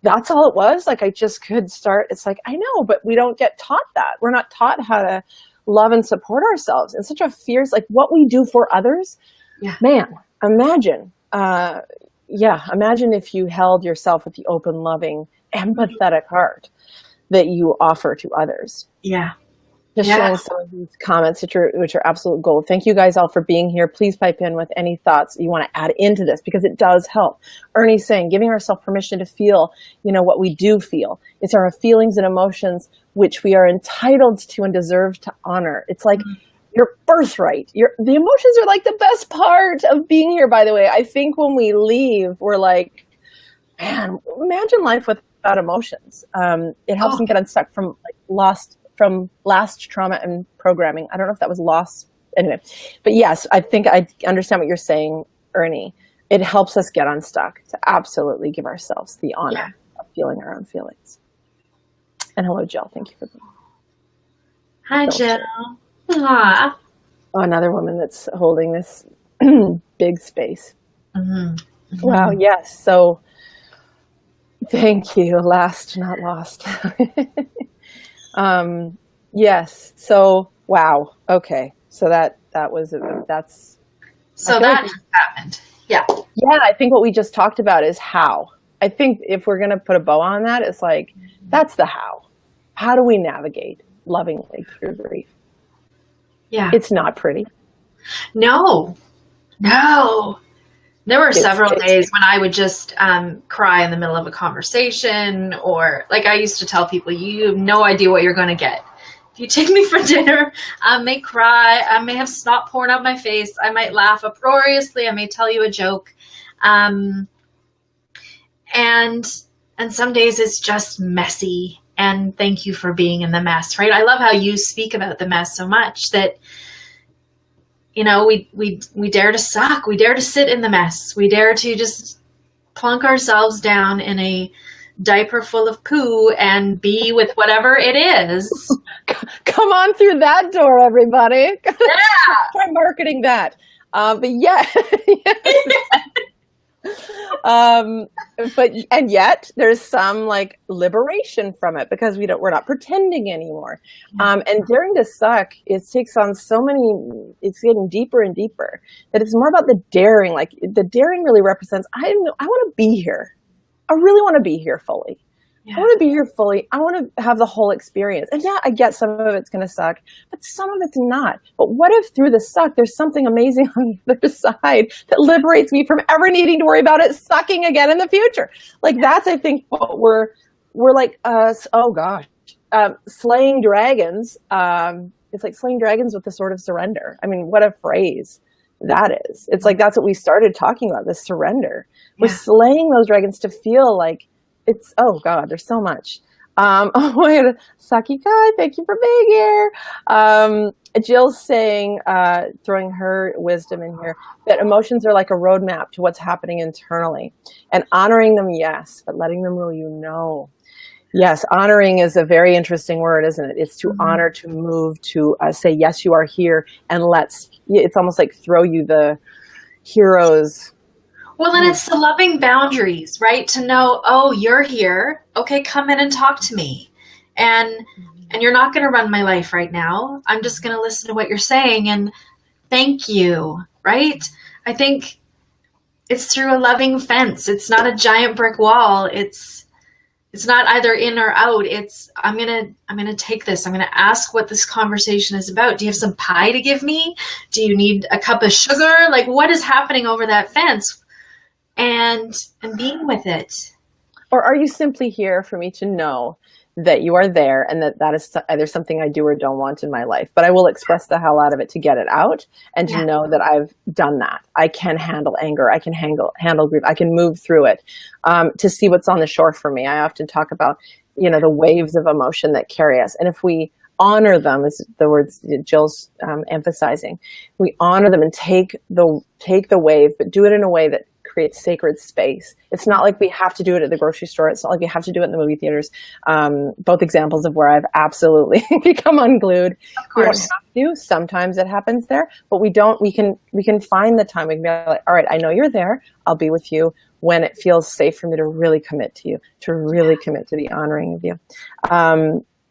that's all it was. Like I just could start. It's like, I know, but we don't get taught that. We're not taught how to love and support ourselves in such a fierce, like what we do for others. Man, imagine, imagine if you held yourself with the open, loving, empathetic heart that you offer to others. Just showing some of these comments, which are absolute gold. Thank you guys all for being here. Please pipe in with any thoughts you want to add into this because it does help. Ernie's saying, giving ourselves permission to feel, what we do feel. It's our feelings and emotions which we are entitled to and deserve to honor. It's like your birthright. The emotions are like the best part of being here, by the way. I think when we leave, we're like, man, imagine life without emotions. It helps them get unstuck from last trauma and programming. I don't know if that was lost. Anyway, but yes, I think I understand what you're saying, Ernie. It helps us get unstuck to absolutely give ourselves the honor of feeling our own feelings. And hello, Jill. Thank you for being here. Hi, Jill. Aww. Oh, another woman that's holding this big space. Wow. Yes. So thank you. Last, not lost. Yes. So, wow. Okay. So that happened. Yeah. Yeah. I think what we just talked about is how. I think if we're going to put a bow on that, it's like, that's the how. How do we navigate lovingly through grief? Yeah. It's not pretty. No. There were several days when I would just cry in the middle of a conversation, or like I used to tell people, you have no idea what you're going to get. If you take me for dinner, I may cry. I may have snot pouring out my face. I might laugh uproariously. I may tell you a joke. And some days it's just messy. And thank you for being in the mess, right? I love how you speak about the mess so much that, you know, we dare to suck. We dare to sit in the mess. We dare to just plunk ourselves down in a diaper full of poo and be with whatever it is. Come on through that door, everybody. Yeah. Try marketing that. But yeah. And yet there's some like liberation from it because we're not pretending anymore. And daring to suck, it takes on so many, it's getting deeper and deeper, that it's more about the daring. Like the daring really represents, I want to be here. I really want to be here fully. Yeah. I want to be here fully. I want to have the whole experience. And yeah, I get some of it's going to suck, but some of it's not. But what if through the suck, there's something amazing on the other side that liberates me from ever needing to worry about it sucking again in the future? Like that's, I think, what we're like, slaying dragons. It's like slaying dragons with the sword of surrender. I mean, what a phrase that is. It's like, that's what we started talking about, this surrender. We're slaying those dragons to feel like it's, oh God, there's so much. Saki Kai, thank you for being here. Jill's saying, throwing her wisdom in here, that emotions are like a roadmap to what's happening internally. And honoring them, yes, but letting them rule you, no. Yes, honoring is a very interesting word, isn't it? It's to honor, to move, to say, yes, you are here, and it's almost like throw you the heroes. Well, and it's the loving boundaries, right? To know, oh, you're here. Okay, come in and talk to me. And you're not going to run my life right now. I'm just going to listen to what you're saying and thank you, right? I think it's through a loving fence. It's not a giant brick wall. It's not either in or out. It's I'm gonna take this. I'm gonna ask what this conversation is about. Do you have some pie to give me? Do you need a cup of sugar? Like, what is happening over that fence? And being with it. Or are you simply here for me to know that you are there and that is either something I do or don't want in my life, but I will express the hell out of it to get it out and to know that I've done that. I can handle anger. I can handle grief. I can move through it, to see what's on the shore for me. I often talk about, the waves of emotion that carry us. And if we honor them, is the words Jill's emphasizing, we honor them and take the wave, but do it in a way that creates sacred space. It's not like we have to do it at the grocery store. It's not like we have to do it in the movie theaters. Both examples of where I've absolutely become unglued. Of course. We don't have to. Sometimes it happens there, but we don't. We can find the time. We can be like, all right, I know you're there. I'll be with you when it feels safe for me to really commit to you, to really commit to the honoring of you.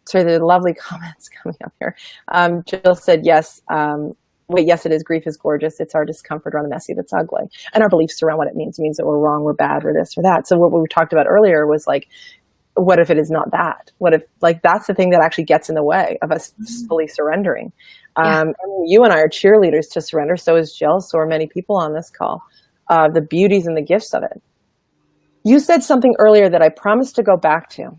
So the lovely comments coming up here. Jill said, yes. Yes, it is. Grief is gorgeous. It's our discomfort around the messy that's ugly. And our beliefs around what it means that we're wrong, we're bad, we're this or that. So what we talked about earlier was like, what if it is not that? What if that's the thing that actually gets in the way of us fully surrendering? And you and I are cheerleaders to surrender. So is Jill. So are many people on this call. The beauties and the gifts of it. You said something earlier that I promised to go back to.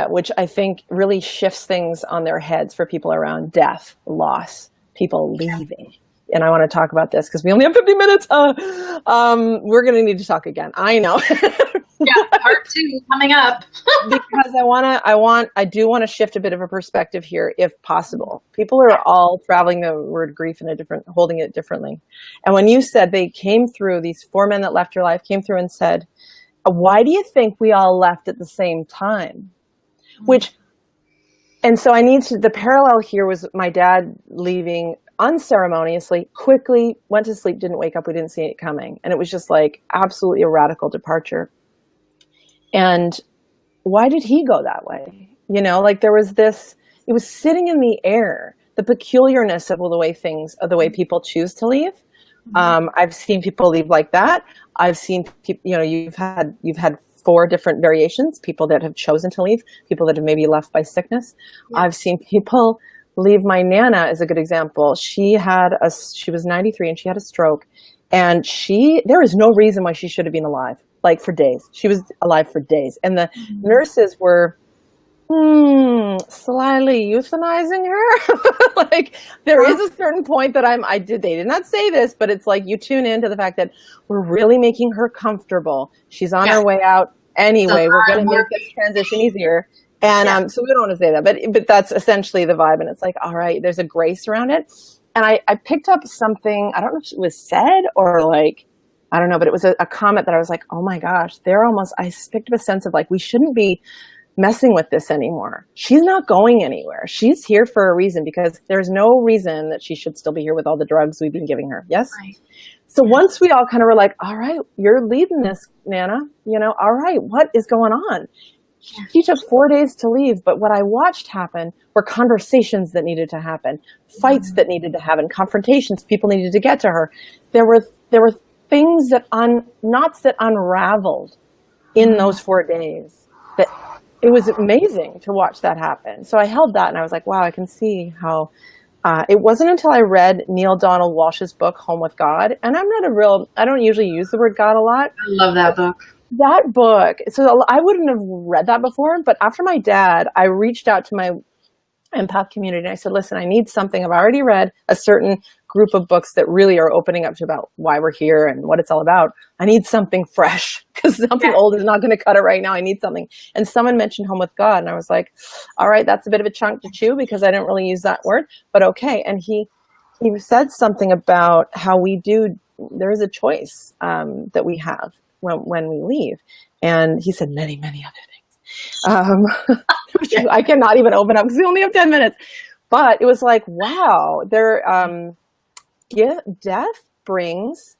Which I think really shifts things on their heads for people around death, loss, people leaving. And I want to talk about this because we only have 50 minutes. We're going to need to talk again. I know. Part 2 coming up. Because I do want to shift a bit of a perspective here, if possible. People are all traveling the word grief holding it differently. And when you said they came through, these 4 men that left your life came through and said, why do you think we all left at the same time? And so the parallel here was my dad leaving unceremoniously, quickly, went to sleep, didn't wake up, we didn't see it coming. And it was just like absolutely a radical departure. And why did he go that way? There was this, it was sitting in the air, the peculiarness of the way people choose to leave. I've seen people leave like that. I've seen people, you've had 4 different variations, people that have chosen to leave, people that have maybe left by sickness. Yeah. I've seen people leave. My Nana is a good example. She was 93 and she had a stroke, and there is no reason why she should have been alive, like for days. She was alive for days. And the nurses were Slyly euthanizing her. Like there is a certain point that they did not say this, but it's like you tune into the fact that we're really making her comfortable. She's on her way out anyway. So We're going to make this transition easier. And so we don't want to say that, but that's essentially the vibe. And it's like, all right, there's a grace around it. And I picked up something, I don't know if it was said or like, I don't know, but it was a comment that I was like, oh my gosh, I picked up a sense of like, we shouldn't be messing with this anymore. She's not going anywhere. She's here for a reason, because there's no reason that she should still be here with all the drugs we've been giving her. Yes. Right. So once we all kind of were like, all right, you're leading this, Nana, all right, what is going on? She took 4 days to leave, but what I watched happen were conversations that needed to happen, fights that needed to happen, confrontations people needed to get to her. There were things knots that unraveled in those 4 days. That it was amazing to watch that happen. So I held that and I was like, wow, I can see how it wasn't until I read Neil Donald Walsh's book, Home with God. And I don't usually use the word God a lot. I love that book. That book, so I wouldn't have read that before, but after my dad, I reached out to my empath community and I said, listen, I need something. I've already read a certain group of books that really are opening up to about why we're here and what it's all about. I need something fresh, because something old is not going to cut it right now. I need something. And someone mentioned Home with God, and I was like, all right, that's a bit of a chunk to chew, because I didn't really use that word, but okay. And he said something about how there is a choice that we have when we leave. And he said many, many other things. Which I cannot even open up because we only have 10 minutes. But it was like, wow, death brings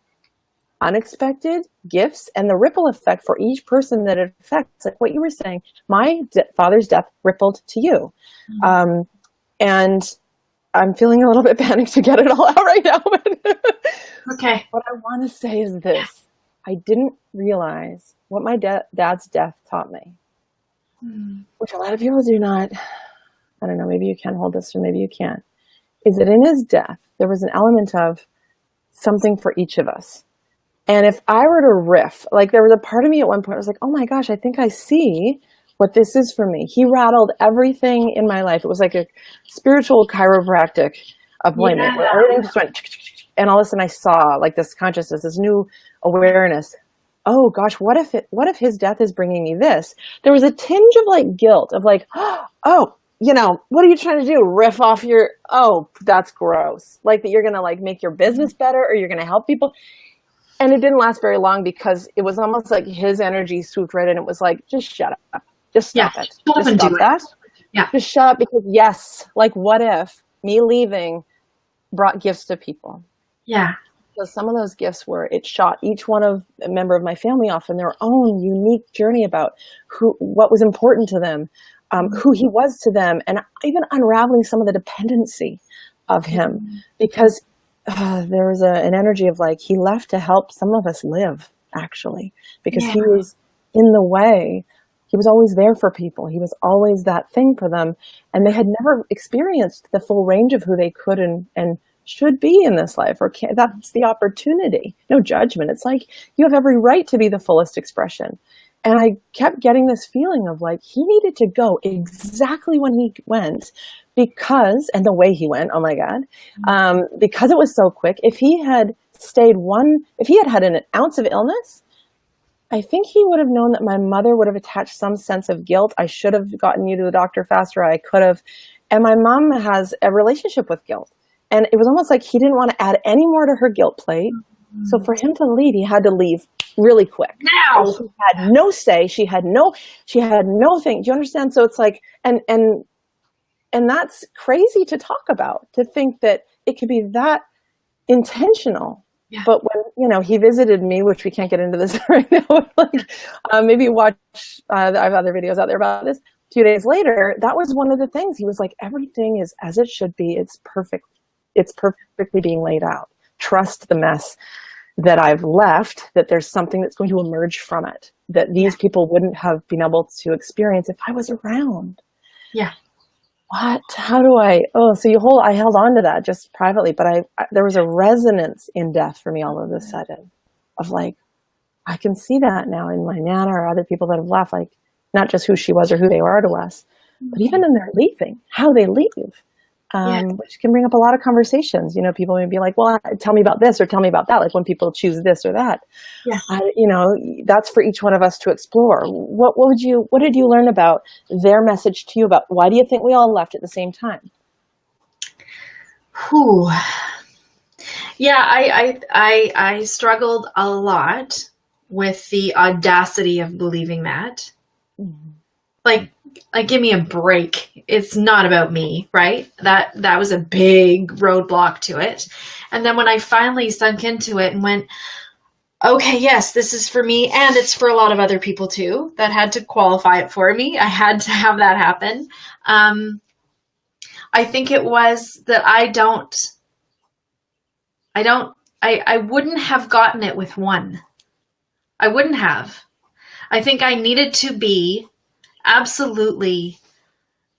unexpected gifts, and the ripple effect for each person that it affects, like what you were saying, my father's death rippled to you. And I'm feeling a little bit panicked to get it all out right now. Okay. What I want to say is this. I didn't realize what my dad's death taught me, which a lot of people do not. I don't know, maybe you can hold this or maybe you can't, is that in his death, there was an element of something for each of us. And if I were to riff, like there was a part of me at one point, I was like, oh my gosh, I think I see what this is for me. He rattled everything in my life. It was like a spiritual chiropractic appointment where everything just went, and all of a sudden I saw like this consciousness, this new awareness. Oh gosh, what if his death is bringing me this? There was a tinge of like guilt of like, oh, what are you trying to do? Riff off that's gross. Like that you're going to like make your business better or you're going to help people. And it didn't last very long, because it was almost like his energy swooped right in. It was like, just shut up. Just stop it. Just stop that. Yeah. Just shut up, because yes, like what if me leaving brought gifts to people? Yeah. So some of those gifts were, it shot each one of a member of my family off in their own unique journey about what was important to them, who he was to them, and even unraveling some of the dependency of him, because there was an energy of like, he left to help some of us live, actually, because he was in the way. He was always there for people. He was always that thing for them. And they had never experienced the full range of who they could and should be in this life, or that's the opportunity. No judgment. It's like, you have every right to be the fullest expression. And I kept getting this feeling of like, he needed to go exactly when he went, and the way he went, oh my God, because it was so quick. If he had had an ounce of illness, I think he would have known that my mother would have attached some sense of guilt. I should have gotten you to the doctor faster. I could have. And my mom has a relationship with guilt. And it was almost like he didn't want to add any more to her guilt plate. So for him to leave, he had to leave really quick. Now she had no say. She had no thing. Do you understand? So it's like, and that's crazy to talk about, to think that it could be that intentional. Yeah. But when, he visited me, which we can't get into this right now, like, maybe watch, I have other videos out there about this. A few days later, that was one of the things. He was like, everything is as it should be. It's perfect. It's perfectly being laid out. Trust the mess that I've left, that there's something that's going to emerge from it, that these people wouldn't have been able to experience if I was around. Yeah. What? How do I? Oh, so I held on to that just privately, but there was a resonance in death for me all of a sudden, of like, I can see that now in my Nana or other people that have left, like not just who she was or who they are to us, but even in their leaving, how they leave, which can bring up a lot of conversations. You know, people may be like, well, tell me about this or tell me about that. Like when people choose this or that, you know, that's for each one of us to explore. What did you learn about their message to you about why do you think we all left at the same time? Whew. Yeah, I struggled a lot with the audacity of believing that. Mm-hmm. Like, give me a break. It's not about me, right? That was a big roadblock to it. And then when I finally sunk into it and went, okay, yes, this is for me, and it's for a lot of other people too, that had to qualify it for me. I had to have that happen. I think it was that I wouldn't have gotten it with one. I wouldn't have. I think I needed to be absolutely,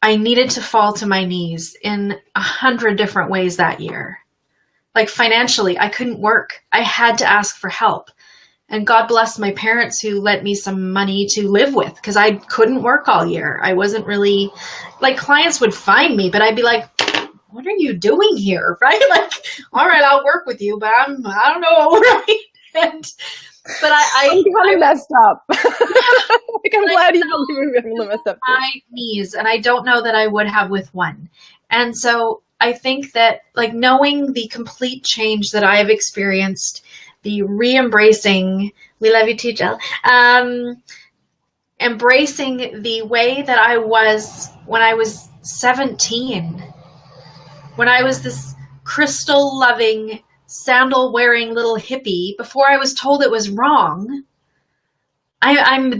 I needed to fall to my knees in 100 different ways that year. Like financially, I couldn't work. I had to ask for help. And God bless my parents who lent me some money to live with because I couldn't work all year. I wasn't really, like clients would find me, but I'd be like, what are you doing here? Right? Like, all right, I'll work with you, but I don't know. Right? But I'm kind of messed up. Like, I'm glad you messed up. My knees, and I don't know that I would have with one. And so I think that, like, knowing the complete change that I have experienced, the re-embracing, we love you too, Jill, embracing the way that I was when I was 17, when I was this crystal-loving, sandal-wearing little hippie, before I was told it was wrong, I'm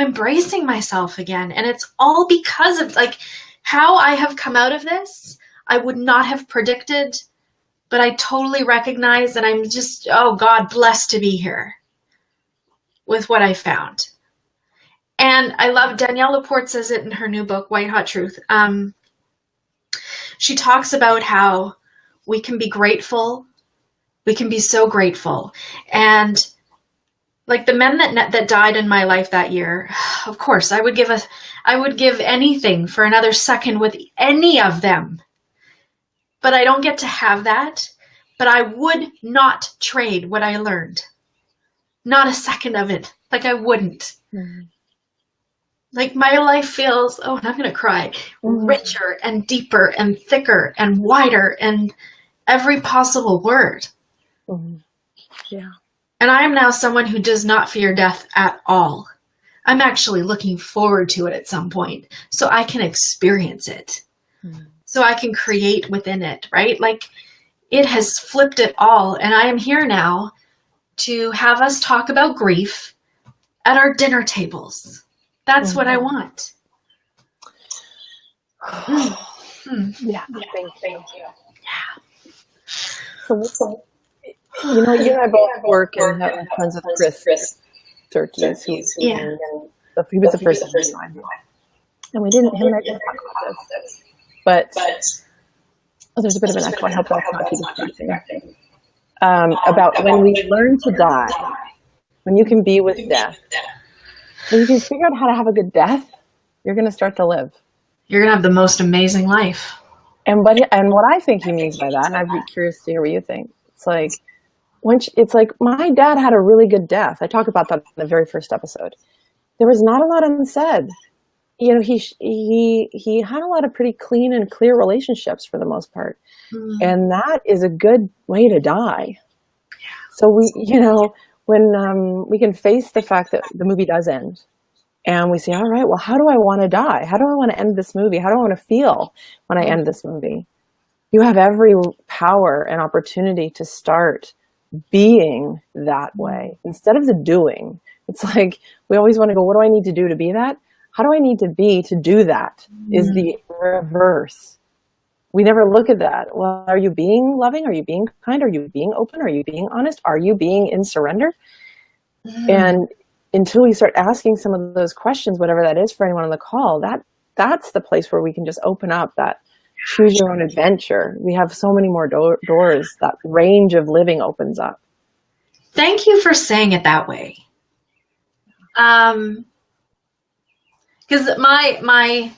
embracing myself again. And it's all because of, like, how I have come out of this, I would not have predicted, but I totally recognize, and I'm just, oh God, blessed to be here with what I found. And I love, Danielle Laporte says it in her new book, White Hot Truth. She talks about how we can be grateful. We can be so grateful. And like the men that died in my life that year, of course, I would give anything for another second with any of them. But I don't get to have that. But I would not trade what I learned. Not a second of it. Like I wouldn't. Mm-hmm. Like my life feels, oh, and I'm going to cry, richer and deeper and thicker and wider and every possible word. Mm-hmm. Yeah. And I am now someone who does not fear death at all. I'm actually looking forward to it at some point so I can experience it. Mm-hmm. So I can create within it, right? Like it has flipped it all. And I am here now to have us talk about grief at our dinner tables. That's what I want. Yeah. Thank you. Yeah. So, you know, you and I both work and have friends with Chris Turkeys, he was the first time. And we didn't, him and I didn't talk about this. But there's a bit of an echo. I hope that's not too distracting. About when we learn to die, when you can be with death, when you can figure out how to have a good death, you're going to start to live. You're going to have the most amazing life. And what I think he means by that, and I'd be curious to hear what you think. It's like my dad had a really good death. I talk about that in the very first episode. There was not a lot unsaid. You know, he had a lot of pretty clean and clear relationships for the most part. Mm-hmm. And that is a good way to die. Yeah. So when we can face the fact that the movie does end and we say, all right, well, how do I want to die? How do I want to end this movie? How do I want to feel when I end this movie? You have every power and opportunity to start being that way instead of the doing. It's like, we always want to go, what do I need to do to be that? How do I need to be to do that? Is the reverse. We never look at that. Well, are you being loving? Are you being kind? Are you being open? Are you being honest? Are you being in surrender? And until we start asking some of those questions, whatever that is for anyone on the call, that's the place where we can just open up that choose your own adventure. We have so many more doors. That range of living opens up. Thank you for saying it that way. Because my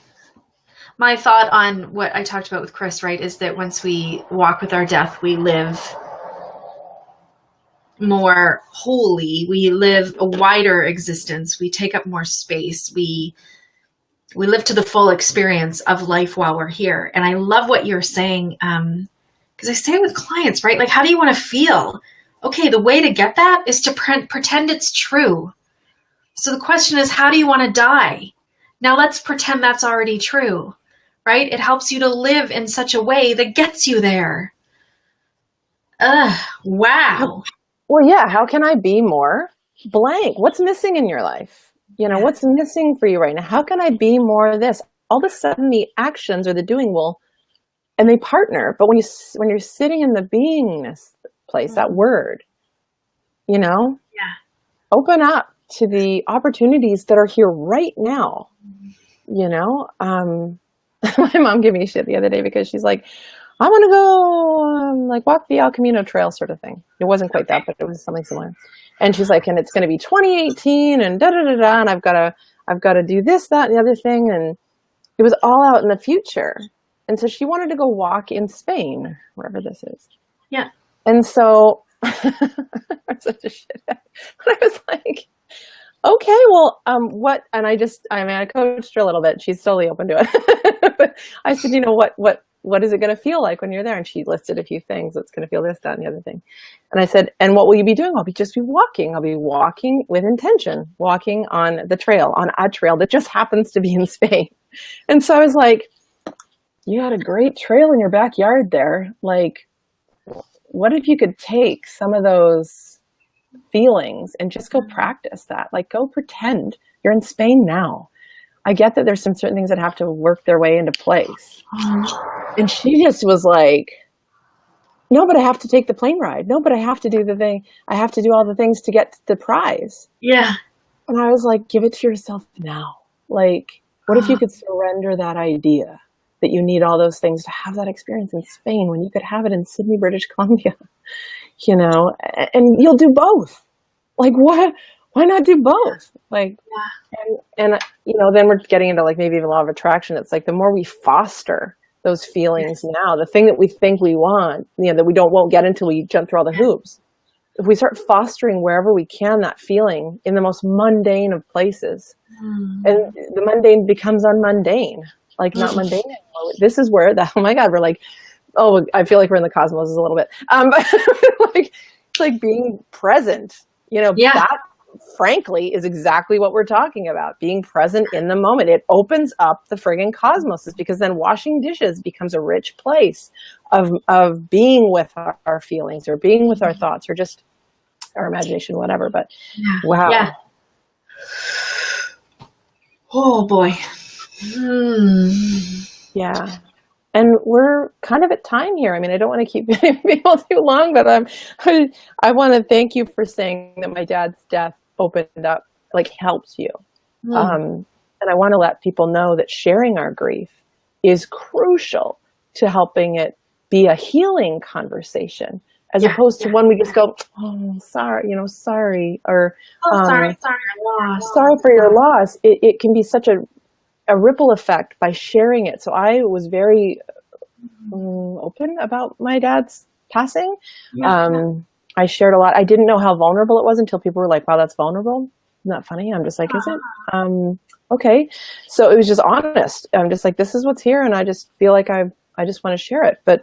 My thought on what I talked about with Chris, right, is that once we walk with our death, we live more wholly. We live a wider existence. We take up more space. We live to the full experience of life while we're here. And I love what you're saying, because I say it with clients, right? Like, how do you want to feel? Okay, the way to get that is to pretend it's true. So the question is, how do you want to die? Now let's pretend that's already true. Right? It helps you to live in such a way that gets you there. Wow. Well, yeah. How can I be more blank? What's missing in your life? You know, what's missing for you right now? How can I be more of this? All of a sudden the actions or the doing and they partner. But when you're sitting in the beingness place, that word, you know, open up to the opportunities that are here right now, you know, my mom gave me shit the other day because she's like, I want to go like walk the El Camino trail sort of thing. It wasn't quite that, but it was something similar. And she's like, and it's going to be 2018 and da da da da, and I've got to do this, that, and the other thing, and it was all out in the future. And so she wanted to go walk in Spain, wherever this is. Yeah. And so I'm such a shithead. But I was like, okay, well, what? And I coached her a little bit. She's totally open to it. But I said, you know, what is it going to feel like when you're there? And she listed a few things. It's going to feel this, that, and the other thing. And I said, and what will you be doing? I'll just be walking. I'll be walking with intention, walking on the trail, on a trail that just happens to be in Spain. And so I was like, you had a great trail in your backyard there. Like, what if you could take some of those feelings and just go practice that? Like, go pretend you're in Spain now. I get that there's some certain things that have to work their way into place. And she just was like, no, but I have to take the plane ride. No, but I have to do the thing. I have to do all the things to get the prize. Yeah. And I was like, give it to yourself now. Like, what if you could surrender that idea that you need all those things to have that experience in Spain when you could have it in Sydney, British Columbia, you know, and you'll do both. Like, what? Why not do both? Like, and you know, then we're getting into like maybe even law of attraction. It's like the more we foster those feelings now, the thing that we think we want, you know, that we won't get until we jump through all the hoops. If we start fostering wherever we can that feeling in the most mundane of places, and the mundane becomes unmundane, like not mundane anymore. This is where oh my God, we're like, oh, I feel like we're in the cosmos a little bit. But like, it's like being present, you know, that frankly is exactly what we're talking about. Being present in the moment. It opens up the friggin' cosmos, because then washing dishes becomes a rich place of being with our feelings, or being with our thoughts, or just our imagination, whatever. But wow. Yeah. Oh boy. Yeah. And we're kind of at time here. I mean, I don't want to keep people too long, but I want to thank you for saying that my dad's death opened up, like, helped you. And I want to let people know that sharing our grief is crucial to helping it be a healing conversation, as opposed to one we just go, oh, sorry, you know, sorry, or sorry for your loss. It can be such a ripple effect by sharing it. So I was very open about my dad's passing. I shared a lot. I didn't know how vulnerable it was until people were like, wow, that's vulnerable. Isn't that funny? I'm just like, is it? Okay. So it was just honest. I'm just like, this is what's here. And I just feel like I just want to share it. But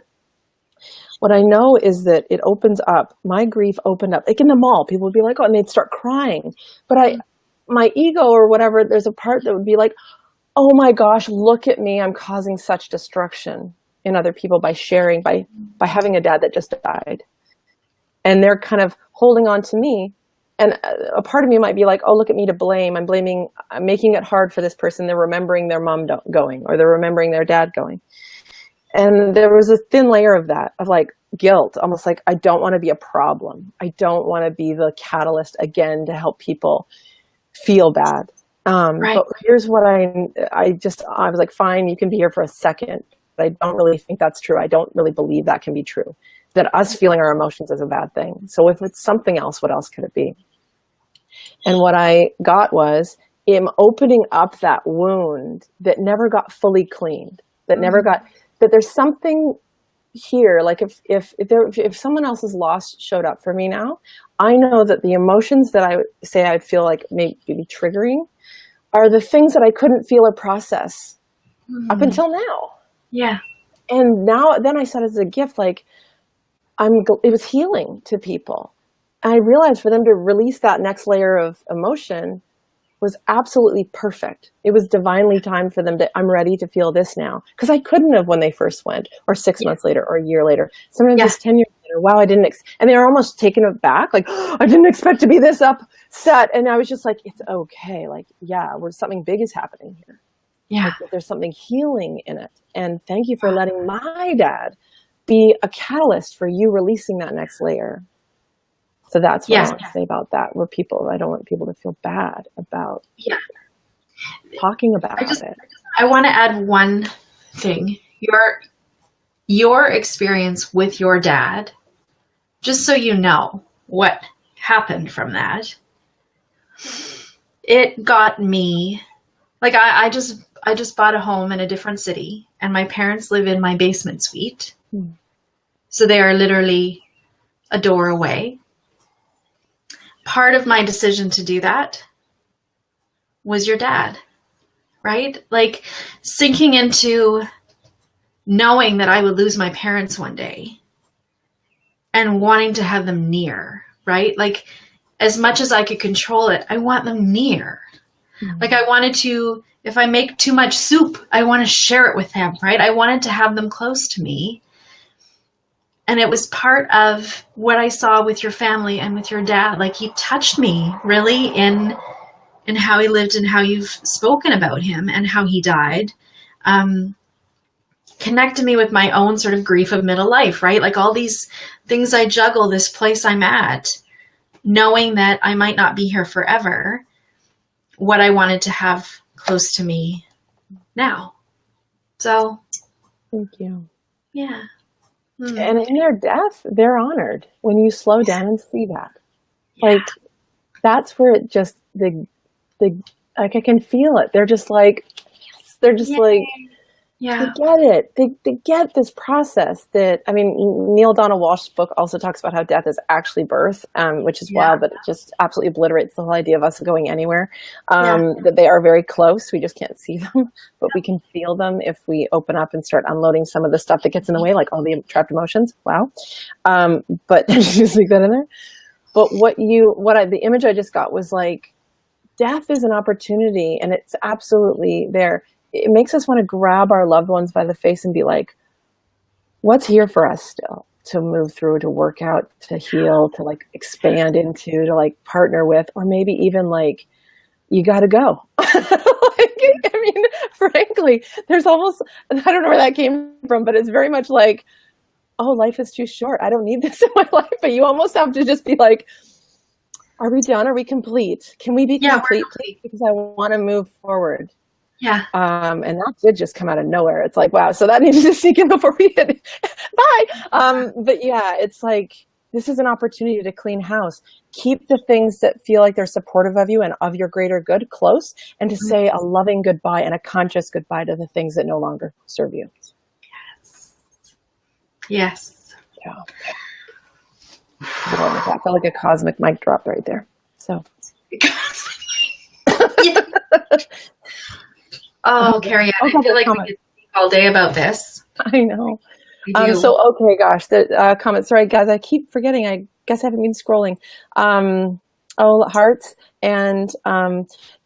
what I know is that it opens up, my grief opened up, like in the mall, people would be like, oh, and they'd start crying. But my ego or whatever, there's a part that would be like, oh my gosh, look at me. I'm causing such destruction in other people by sharing, by having a dad that just died. And they're kind of holding on to me. And a part of me might be like, oh, look at me to blame. I'm making it hard for this person. They're remembering their mom going, or they're remembering their dad going. And there was a thin layer of that, of like guilt, almost like, I don't want to be a problem. I don't want to be the catalyst again to help people feel bad. But here's what I was like, fine, you can be here for a second, but I don't really think that's true. I don't really believe that can be true, that us feeling our emotions is a bad thing. So if it's something else, what else could it be? And what I got was him opening up that wound that never got fully cleaned. that never got, that there's something here, like if someone else's loss showed up for me now, I know that the emotions that I would say I'd feel like maybe triggering are the things that I couldn't feel or process up until now. Yeah. And now, then I said as a gift, like, it was healing to people. And I realized for them to release that next layer of emotion was absolutely perfect. It was divinely timed for them to, I'm ready to feel this now. Because I couldn't have when they first went, or 6 months later, or a year later. Sometimes it's 10 years later. Wow, I didn't, and they were almost taken aback. Like, oh, I didn't expect to be this upset. And I was just like, it's okay. Like, yeah, something big is happening here. Yeah. Like, there's something healing in it. And thank you for letting my dad be a catalyst for you releasing that next layer. So that's what I want to say about that. I don't want people to feel bad about talking about it. I want to add one thing. Your experience with your dad, just so you know what happened from that, it got me, like, I just bought a home in a different city, and my parents live in my basement suite. So they are literally a door away. Part of my decision to do that was your dad, right? Like, sinking into knowing that I would lose my parents one day and wanting to have them near, right? Like, as much as I could control it, I want them near. Like, I wanted to, if I make too much soup, I want to share it with them, right? I wanted to have them close to me. And it was part of what I saw with your family and with your dad. Like, he touched me really in how he lived and how you've spoken about him and how he died. Connected me with my own sort of grief of middle life, right? Like, all these things I juggle, this place I'm at, knowing that I might not be here forever, what I wanted to have close to me now. So. Thank you. Yeah. And in their death, they're honored when you slow down and see that. Like, that's where it just, like, I can feel it. They're just like, they're just like, they get it. They get this process that, I mean, Neil Donald Walsh's book also talks about how death is actually birth, which is wild, but it just absolutely obliterates the whole idea of us going anywhere. That they are very close. We just can't see them, but we can feel them if we open up and start unloading some of the stuff that gets in the way, like all the trapped emotions. Wow. But just leave that in there. But the image I just got was like, death is an opportunity, and it's absolutely there. It makes us want to grab our loved ones by the face and be like, what's here for us still to move through, to work out, to heal, to like expand into, to like partner with, or maybe even like, you got to go. Like, I mean, frankly, there's almost, I don't know where that came from, but it's very much like, oh, life is too short. I don't need this in my life. But you almost have to just be like, are we done? Are we complete? Can we be complete, please? Because I want to move forward. Yeah. And that did just come out of nowhere. It's like, wow. So that needed to sink in before we did. Bye. But yeah, it's like, this is an opportunity to clean house. Keep the things that feel like they're supportive of you and of your greater good close, and to say a loving goodbye and a conscious goodbye to the things that no longer serve you. Yes. Yes. Yeah. That felt like a cosmic mic drop right there. So. Oh, Keri-Anne, I feel like we could speak all day about this. I know. Okay, gosh, the comments. Sorry, guys, I keep forgetting. I guess I haven't been scrolling. Hearts and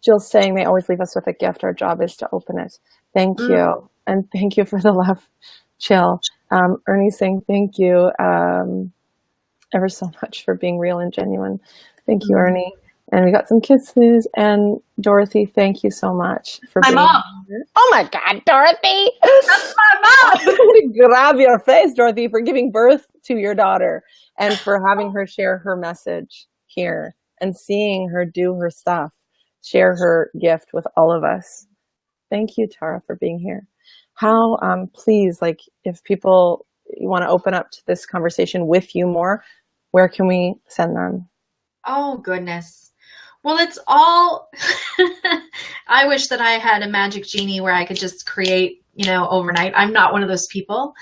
Jill's saying they always leave us with a gift. Our job is to open it. Thank you. And thank you for the love, Jill. Ernie's saying thank you ever so much for being real and genuine. Thank you, Ernie. And we got some kisses. And Dorothy, thank you so much for being here. Oh my God, Dorothy! That's my mom! I'm gonna grab your face, Dorothy, for giving birth to your daughter and for having her share her message here and seeing her do her stuff, share her gift with all of us. Thank you, Tara, for being here. How, please, like, if people want to open up to this conversation with you more, where can we send them? Oh, goodness. Well, it's all, I wish that I had a magic genie where I could just create overnight. I'm not one of those people.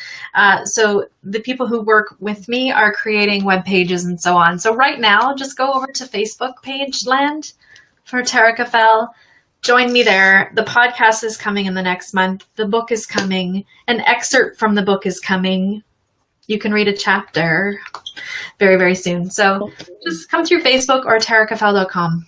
So the people who work with me are creating web pages and so on. So right now, just go over to Facebook page land for Tara Caffelle. Join me there. The podcast is coming in the next month. The book is coming. An excerpt from the book is coming. You can read a chapter very, very soon. So just come through Facebook or taracaffelle.com.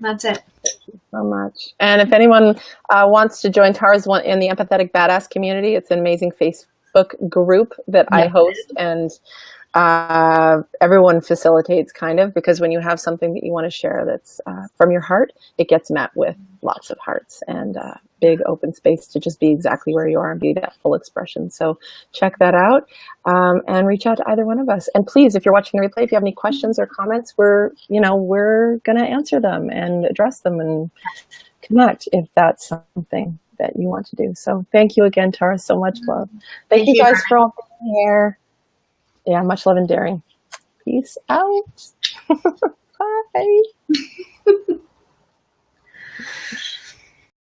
That's it. Thank you so much. And if anyone wants to join Tara's one in the Empathetic Badass community, it's an amazing Facebook group that I host, and everyone facilitates kind of, because when you have something that you want to share that's from your heart, it gets met with lots of hearts and big open space to just be exactly where you are and be that full expression. So check that out and reach out to either one of us. And please, if you're watching the replay, if you have any questions or comments, we're going to answer them and address them and connect if that's something that you want to do. So thank you again, Tara, so much love. Thank you guys for all being here. Yeah, much love and daring. Peace out. Bye.